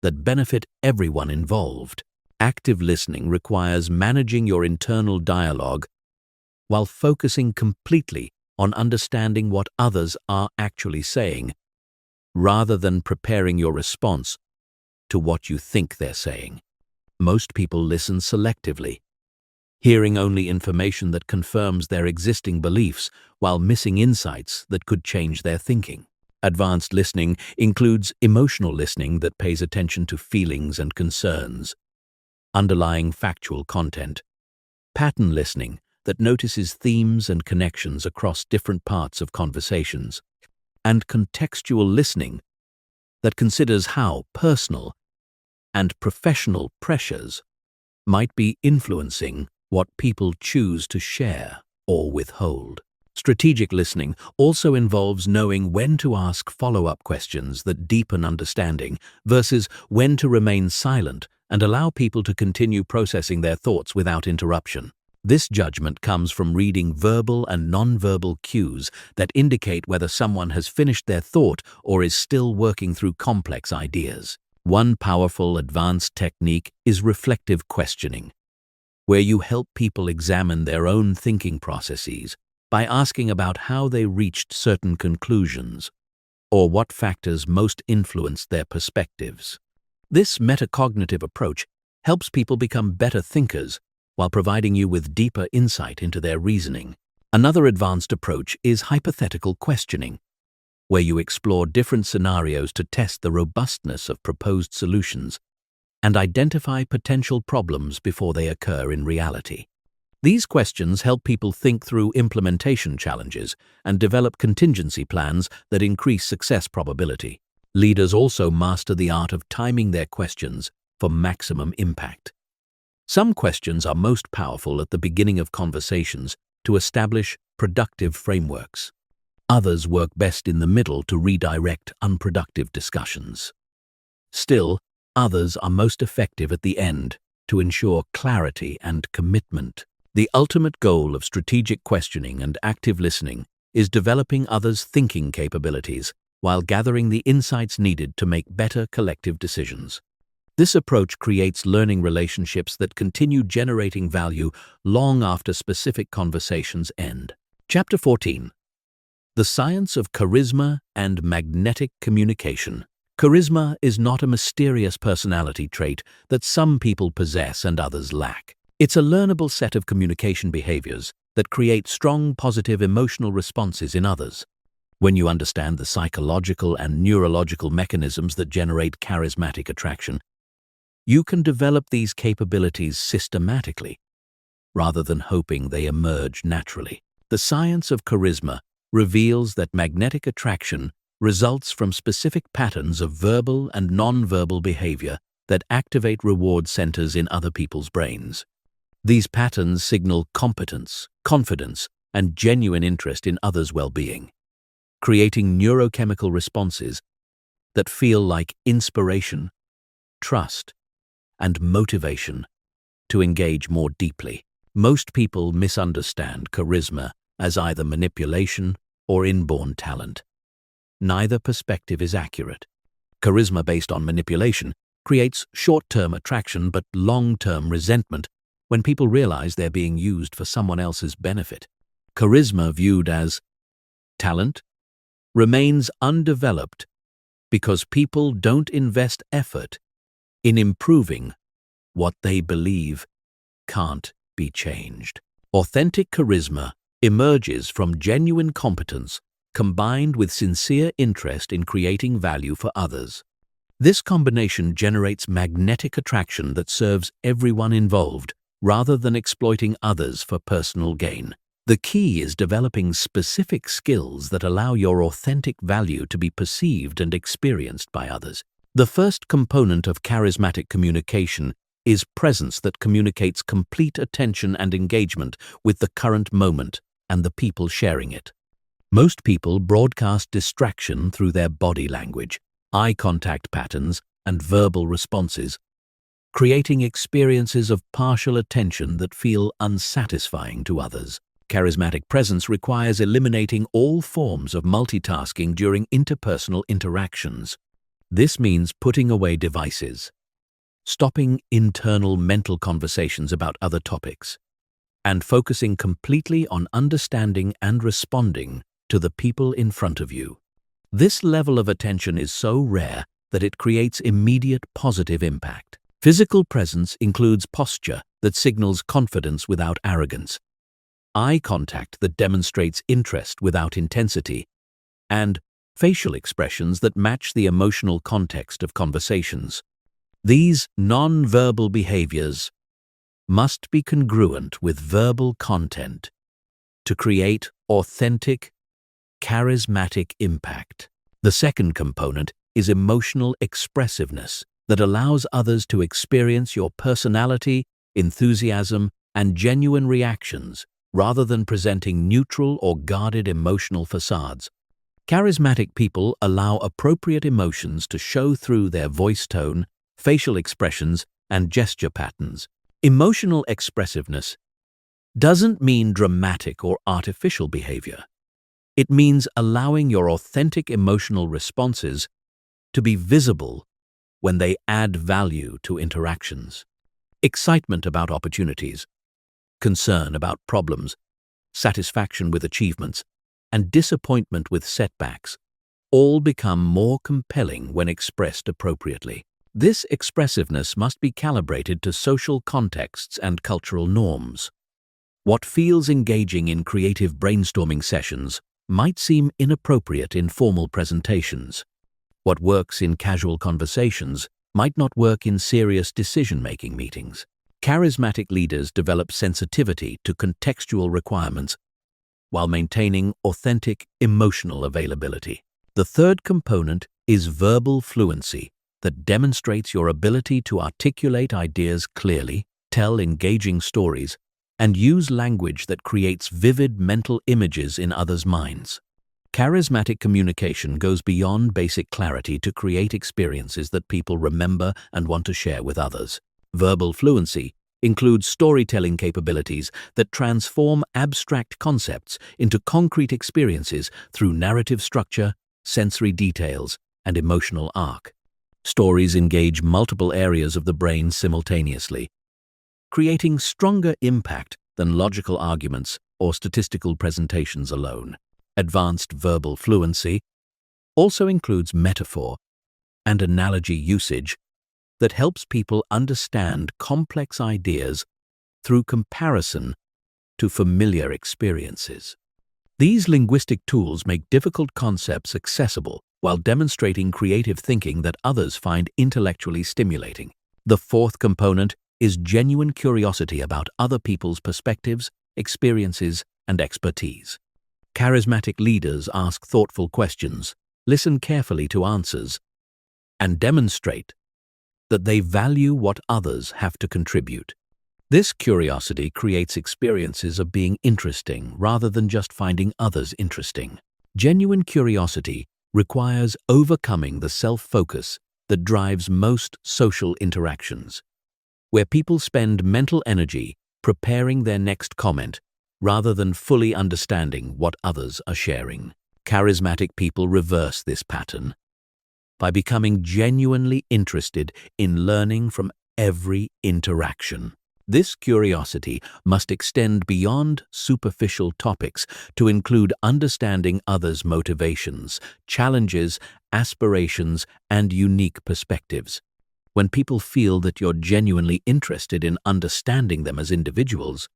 that benefit everyone involved. Active listening requires managing your internal dialogue while focusing completely on understanding what others are actually saying, rather than preparing your response to what you think they're saying. Most people listen selectively, hearing only information that confirms their existing beliefs while missing insights that could change their thinking. Advanced listening includes emotional listening that pays attention to feelings and concerns, underlying factual content, pattern listening that notices themes and connections across different parts of conversations, and contextual listening that considers how personal and professional pressures might be influencing what people choose to share or withhold. Strategic listening also involves knowing when to ask follow-up questions that deepen understanding versus when to remain silent and allow people to continue processing their thoughts without interruption. This judgment comes from reading verbal and nonverbal cues that indicate whether someone has finished their thought or is still working through complex ideas. One powerful advanced technique is reflective questioning, where you help people examine their own thinking processes by asking about how they reached certain conclusions or what factors most influenced their perspectives. This metacognitive approach helps people become better thinkers while providing you with deeper insight into their reasoning. Another advanced approach is hypothetical questioning, where you explore different scenarios to test the robustness of proposed solutions and identify potential problems before they occur in reality. These questions help people think through implementation challenges and develop contingency plans that increase success probability. Leaders also master the art of timing their questions for maximum impact. Some questions are most powerful at the beginning of conversations to establish productive frameworks. Others work best in the middle to redirect unproductive discussions. Still, others are most effective at the end to ensure clarity and commitment. The ultimate goal of strategic questioning and active listening is developing others' thinking capabilities while gathering the insights needed to make better collective decisions. This approach creates learning relationships that continue generating value long after specific conversations end. Chapter 14. The Science of Charisma and Magnetic Communication. Charisma is not a mysterious personality trait that some people possess and others lack. It's a learnable set of communication behaviors that create strong positive emotional responses in others. When you understand the psychological and neurological mechanisms that generate charismatic attraction, you can develop these capabilities systematically, rather than hoping they emerge naturally. The science of charisma reveals that magnetic attraction results from specific patterns of verbal and nonverbal behavior that activate reward centers in other people's brains. These patterns signal competence, confidence, and genuine interest in others' well-being, creating neurochemical responses that feel like inspiration, trust, and motivation to engage more deeply. Most people misunderstand charisma as either manipulation or inborn talent. Neither perspective is accurate. Charisma based on manipulation creates short-term attraction but long-term resentment when people realize they're being used for someone else's benefit. Charisma viewed as talent remains undeveloped because people don't invest effort in improving what they believe can't be changed. Authentic charisma emerges from genuine competence combined with sincere interest in creating value for others. This combination generates magnetic attraction that serves everyone involved rather than exploiting others for personal gain. The key is developing specific skills that allow your authentic value to be perceived and experienced by others. The first component of charismatic communication is presence that communicates complete attention and engagement with the current moment and the people sharing it. Most people broadcast distraction through their body language, eye contact patterns, and verbal responses, creating experiences of partial attention that feel unsatisfying to others. Charismatic presence requires eliminating all forms of multitasking during interpersonal interactions. This means putting away devices, stopping internal mental conversations about other topics, and focusing completely on understanding and responding to the people in front of you. This level of attention is so rare that it creates immediate positive impact. Physical presence includes posture that signals confidence without arrogance, eye contact that demonstrates interest without intensity, and facial expressions that match the emotional context of conversations. These non-verbal behaviors must be congruent with verbal content to create authentic, charismatic impact. The second component is emotional expressiveness that allows others to experience your personality, enthusiasm, and genuine reactions rather than presenting neutral or guarded emotional facades. Charismatic people allow appropriate emotions to show through their voice tone, facial expressions, and gesture patterns. Emotional expressiveness doesn't mean dramatic or artificial behavior. It means allowing your authentic emotional responses to be visible when they add value to interactions. Excitement about opportunities, concern about problems, satisfaction with achievements, and disappointment with setbacks all become more compelling when expressed appropriately. This expressiveness must be calibrated to social contexts and cultural norms. What feels engaging in creative brainstorming sessions might seem inappropriate in formal presentations. What works in casual conversations might not work in serious decision-making meetings. Charismatic leaders develop sensitivity to contextual requirements while maintaining authentic emotional availability. The third component is verbal fluency that demonstrates your ability to articulate ideas clearly, tell engaging stories, and use language that creates vivid mental images in others' minds. Charismatic communication goes beyond basic clarity to create experiences that people remember and want to share with others. Verbal fluency includes storytelling capabilities that transform abstract concepts into concrete experiences through narrative structure, sensory details, and emotional arc. Stories engage multiple areas of the brain simultaneously, creating stronger impact than logical arguments or statistical presentations alone. Advanced verbal fluency also includes metaphor and analogy usage that helps people understand complex ideas through comparison to familiar experiences. These linguistic tools make difficult concepts accessible while demonstrating creative thinking that others find intellectually stimulating. The fourth component is genuine curiosity about other people's perspectives, experiences, and expertise. Charismatic leaders ask thoughtful questions, listen carefully to answers, and demonstrate that they value what others have to contribute. This curiosity creates experiences of being interesting rather than just finding others interesting. Genuine curiosity requires overcoming the self-focus that drives most social interactions, where people spend mental energy preparing their next comment rather than fully understanding what others are sharing. Charismatic people reverse this pattern by becoming genuinely interested in learning from every interaction. This curiosity must extend beyond superficial topics to include understanding others' motivations, challenges, aspirations, and unique perspectives. When people feel that you're genuinely interested in understanding them as individuals,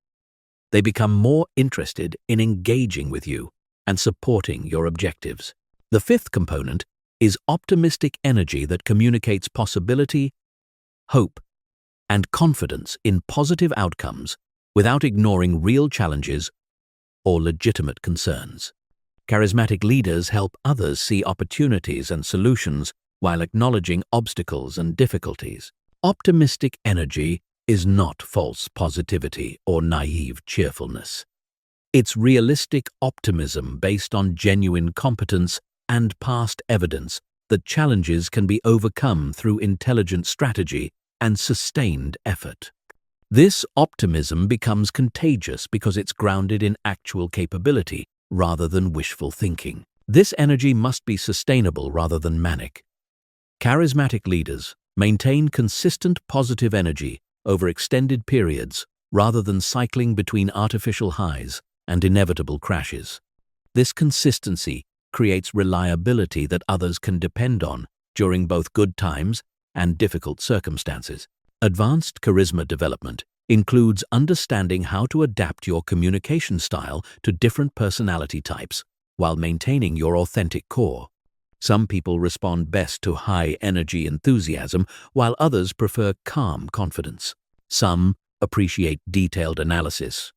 they become more interested in engaging with you and supporting your objectives. The fifth component is optimistic energy that communicates possibility, hope, and confidence in positive outcomes without ignoring real challenges or legitimate concerns. Charismatic leaders help others see opportunities and solutions while acknowledging obstacles and difficulties. Optimistic energy is not false positivity or naive cheerfulness. It's realistic optimism based on genuine competence and past evidence that challenges can be overcome through intelligent strategy and sustained effort. This optimism becomes contagious because it's grounded in actual capability rather than wishful thinking. This energy must be sustainable rather than manic. Charismatic leaders maintain consistent positive energy over extended periods rather than cycling between artificial highs and inevitable crashes. This consistency creates reliability that others can depend on during both good times and difficult circumstances. Advanced charisma development includes understanding how to adapt your communication style to different personality types while maintaining your authentic core. Some people respond best to high-energy enthusiasm, while others prefer calm confidence. Some appreciate detailed analysis,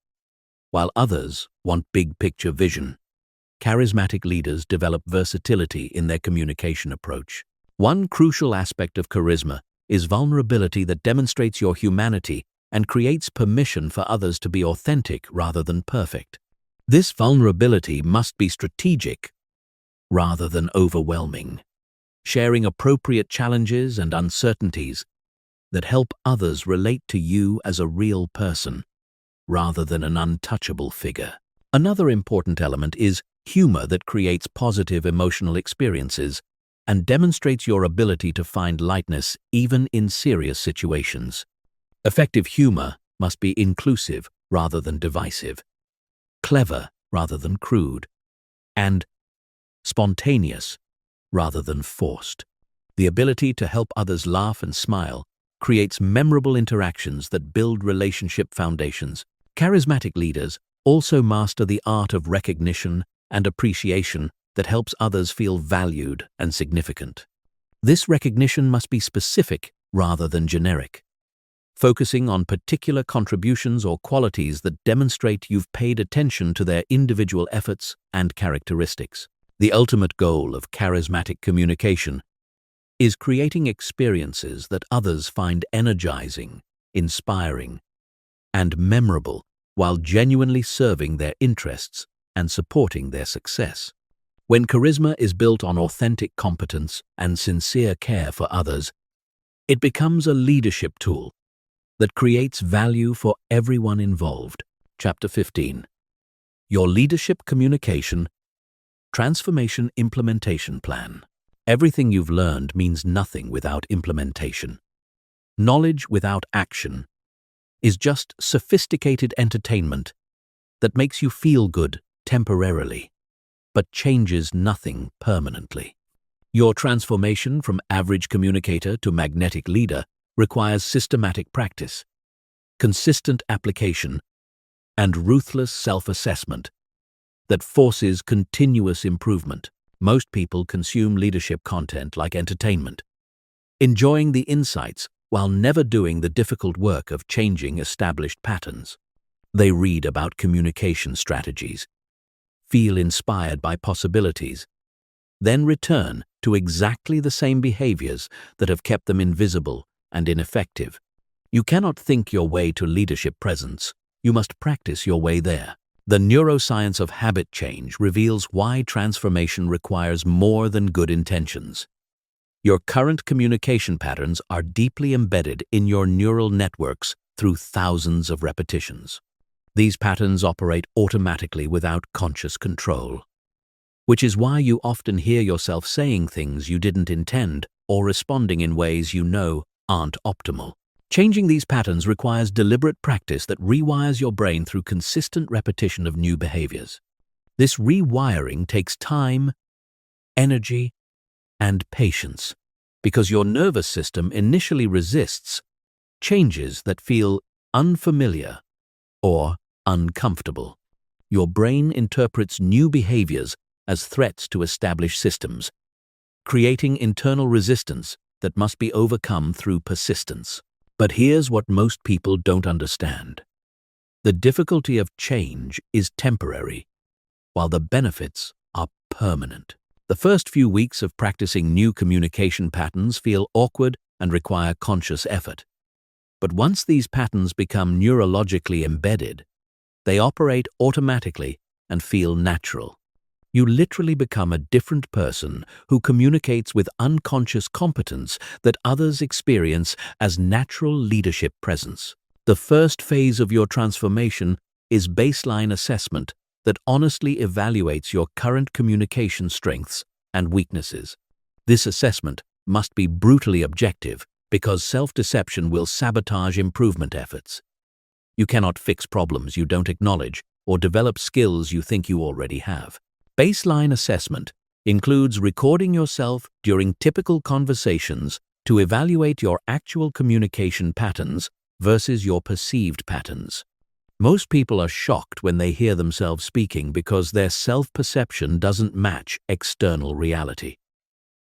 while others want big-picture vision. Charismatic leaders develop versatility in their communication approach. One crucial aspect of charisma is vulnerability that demonstrates your humanity and creates permission for others to be authentic rather than perfect. This vulnerability must be strategic rather than overwhelming, sharing appropriate challenges and uncertainties that help others relate to you as a real person rather than an untouchable figure. Another important element is humor that creates positive emotional experiences and demonstrates your ability to find lightness even in serious situations. Effective humor must be inclusive rather than divisive, clever rather than crude, and spontaneous rather than forced. The ability to help others laugh and smile creates memorable interactions that build relationship foundations. Charismatic leaders also master the art of recognition and appreciation that helps others feel valued and significant. This recognition must be specific rather than generic, focusing on particular contributions or qualities that demonstrate you've paid attention to their individual efforts and characteristics. The ultimate goal of charismatic communication is creating experiences that others find energizing, inspiring, and memorable while genuinely serving their interests and supporting their success. When charisma is built on authentic competence and sincere care for others, it becomes a leadership tool that creates value for everyone involved. Chapter 15. Your Leadership Communication Transformation Implementation Plan. Everything you've learned means nothing without implementation. Knowledge without action is just sophisticated entertainment that makes you feel good temporarily, but changes nothing permanently. Your transformation from average communicator to magnetic leader requires systematic practice, consistent application, and ruthless self-assessment that forces continuous improvement. Most people consume leadership content like entertainment, enjoying the insights while never doing the difficult work of changing established patterns. They read about communication strategies, feel inspired by possibilities, then return to exactly the same behaviors that have kept them invisible and ineffective. You cannot think your way to leadership presence. You must practice your way there. The neuroscience of habit change reveals why transformation requires more than good intentions. Your current communication patterns are deeply embedded in your neural networks through thousands of repetitions. These patterns operate automatically without conscious control, which is why you often hear yourself saying things you didn't intend or responding in ways you know aren't optimal. Changing these patterns requires deliberate practice that rewires your brain through consistent repetition of new behaviors. This rewiring takes time, energy, and patience, because your nervous system initially resists changes that feel unfamiliar or uncomfortable. Your brain interprets new behaviors as threats to established systems, creating internal resistance that must be overcome through persistence. But here's what most people don't understand. The difficulty of change is temporary, while the benefits are permanent. The first few weeks of practicing new communication patterns feel awkward and require conscious effort. But once these patterns become neurologically embedded, they operate automatically and feel natural. You literally become a different person who communicates with unconscious competence that others experience as natural leadership presence. The first phase of your transformation is baseline assessment that honestly evaluates your current communication strengths and weaknesses. This assessment must be brutally objective because self-deception will sabotage improvement efforts. You cannot fix problems you don't acknowledge or develop skills you think you already have. Baseline assessment includes recording yourself during typical conversations to evaluate your actual communication patterns versus your perceived patterns. Most people are shocked when they hear themselves speaking because their self-perception doesn't match external reality.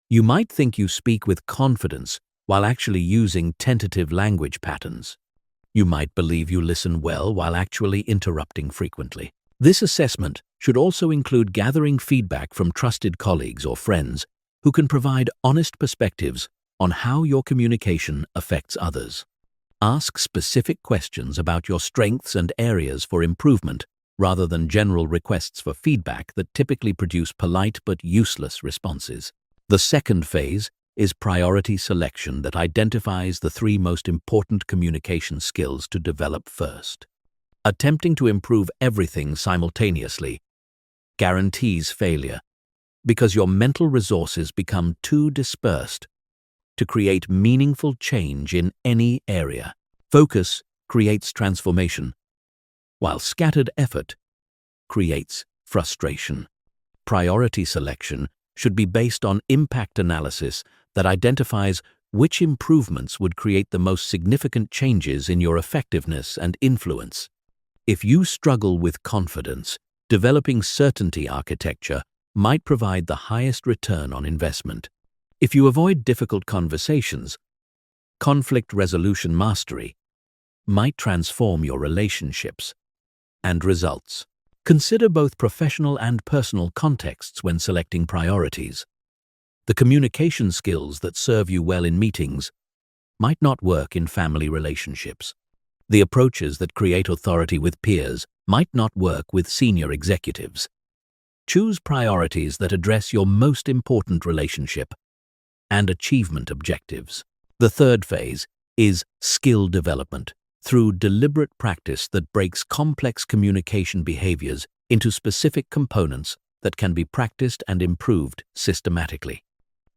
You might think you speak with confidence while actually using tentative language patterns. You might believe you listen well while actually interrupting frequently. This assessment should also include gathering feedback from trusted colleagues or friends who can provide honest perspectives on how your communication affects others. Ask specific questions about your strengths and areas for improvement rather than general requests for feedback that typically produce polite but useless responses. The second phase is priority selection that identifies the 3 most important communication skills to develop first. Attempting to improve everything simultaneously guarantees failure because your mental resources become too dispersed to create meaningful change in any area. Focus creates transformation, while scattered effort creates frustration. Priority selection should be based on impact analysis that identifies which improvements would create the most significant changes in your effectiveness and influence. If you struggle with confidence, developing certainty architecture might provide the highest return on investment. If you avoid difficult conversations, conflict resolution mastery might transform your relationships and results. Consider both professional and personal contexts when selecting priorities. The communication skills that serve you well in meetings might not work in family relationships. The approaches that create authority with peers might not work with senior executives. Choose priorities that address your most important relationship and achievement objectives. The third phase is skill development through deliberate practice that breaks complex communication behaviors into specific components that can be practiced and improved systematically.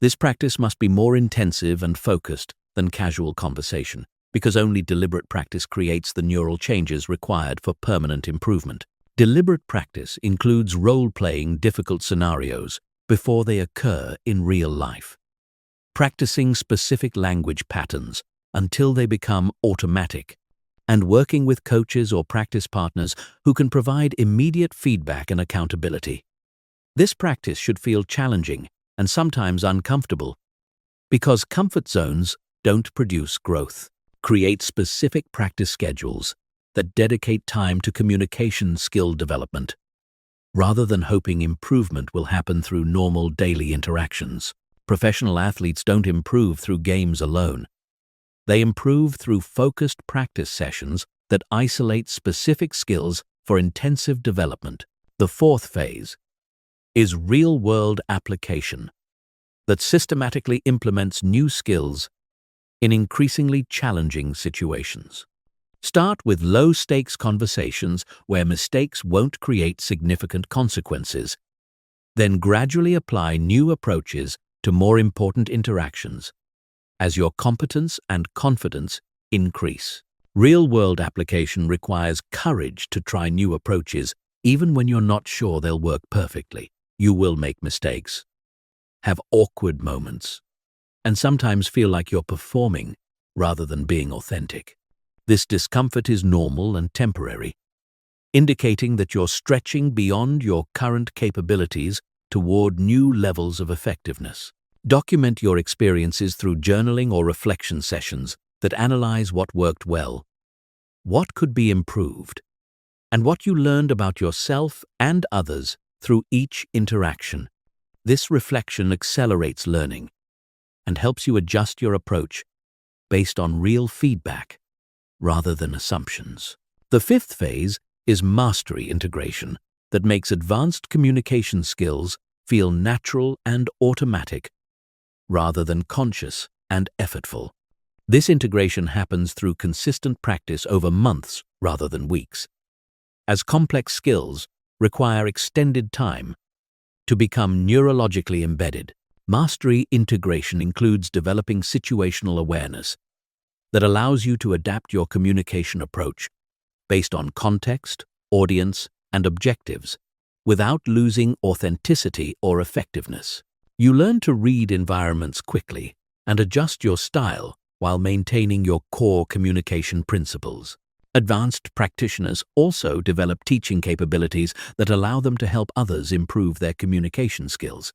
This practice must be more intensive and focused than casual conversation, because only deliberate practice creates the neural changes required for permanent improvement. Deliberate practice includes role-playing difficult scenarios before they occur in real life. Practicing specific language patterns until they become automatic, and working with coaches or practice partners who can provide immediate feedback and accountability. This practice should feel challenging and sometimes uncomfortable, because comfort zones don't produce growth. Create specific practice schedules that dedicate time to communication skill development, rather than hoping improvement will happen through normal daily interactions. Professional athletes don't improve through games alone. They improve through focused practice sessions that isolate specific skills for intensive development. The fourth phase is real-world application that systematically implements new skills in increasingly challenging situations. Start with low-stakes conversations where mistakes won't create significant consequences. Then gradually apply new approaches to more important interactions as your competence and confidence increase. Real-world application requires courage to try new approaches even when you're not sure they'll work perfectly. You will make mistakes, have awkward moments, and sometimes feel like you're performing rather than being authentic. This discomfort is normal and temporary, indicating that you're stretching beyond your current capabilities toward new levels of effectiveness. Document your experiences through journaling or reflection sessions that analyze what worked well, what could be improved, and what you learned about yourself and others through each interaction. This reflection accelerates learning and helps you adjust your approach based on real feedback rather than assumptions. The fifth phase is mastery integration that makes advanced communication skills feel natural and automatic rather than conscious and effortful. This integration happens through consistent practice over months rather than weeks, as complex skills require extended time to become neurologically embedded. Mastery integration includes developing situational awareness that allows you to adapt your communication approach based on context, audience, and objectives without losing authenticity or effectiveness. You learn to read environments quickly and adjust your style while maintaining your core communication principles. Advanced practitioners also develop teaching capabilities that allow them to help others improve their communication skills.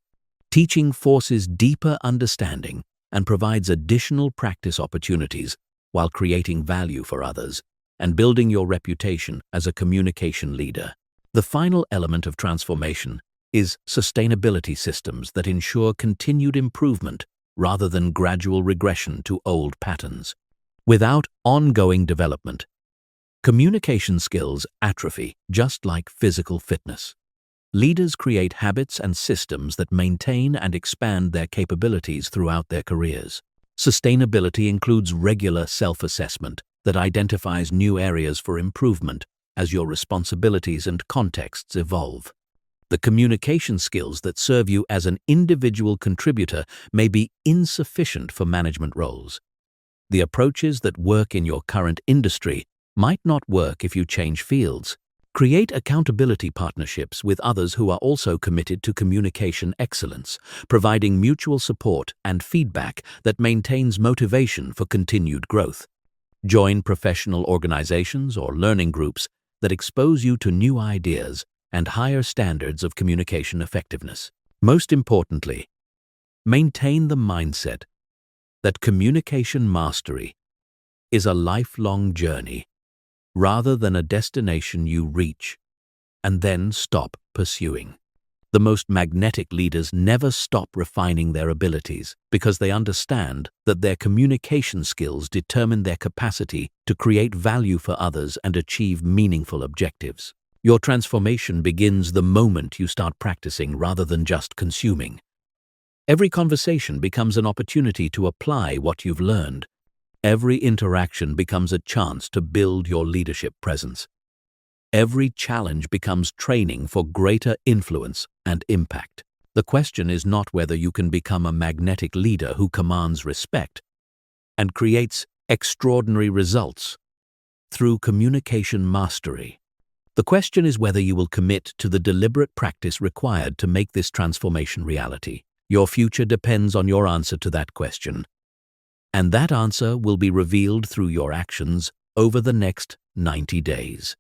Teaching forces deeper understanding and provides additional practice opportunities while creating value for others and building your reputation as a communication leader. The final element of transformation is sustainability systems that ensure continued improvement rather than gradual regression to old patterns. Without ongoing development, communication skills atrophy just like physical fitness. Leaders create habits and systems that maintain and expand their capabilities throughout their careers. Sustainability includes regular self-assessment that identifies new areas for improvement as your responsibilities and contexts evolve. The communication skills that serve you as an individual contributor may be insufficient for management roles. The approaches that work in your current industry might not work if you change fields. Create accountability partnerships with others who are also committed to communication excellence, providing mutual support and feedback that maintains motivation for continued growth. Join professional organizations or learning groups that expose you to new ideas and higher standards of communication effectiveness. Most importantly, maintain the mindset that communication mastery is a lifelong journey rather than a destination you reach and then stop pursuing. The most magnetic leaders never stop refining their abilities because they understand that their communication skills determine their capacity to create value for others and achieve meaningful objectives. Your transformation begins the moment you start practicing rather than just consuming. Every conversation becomes an opportunity to apply what you've learned. Every interaction becomes a chance to build your leadership presence. Every challenge becomes training for greater influence and impact. The question is not whether you can become a magnetic leader who commands respect and creates extraordinary results through communication mastery. The question is whether you will commit to the deliberate practice required to make this transformation reality. Your future depends on your answer to that question, and that answer will be revealed through your actions over the next 90 days.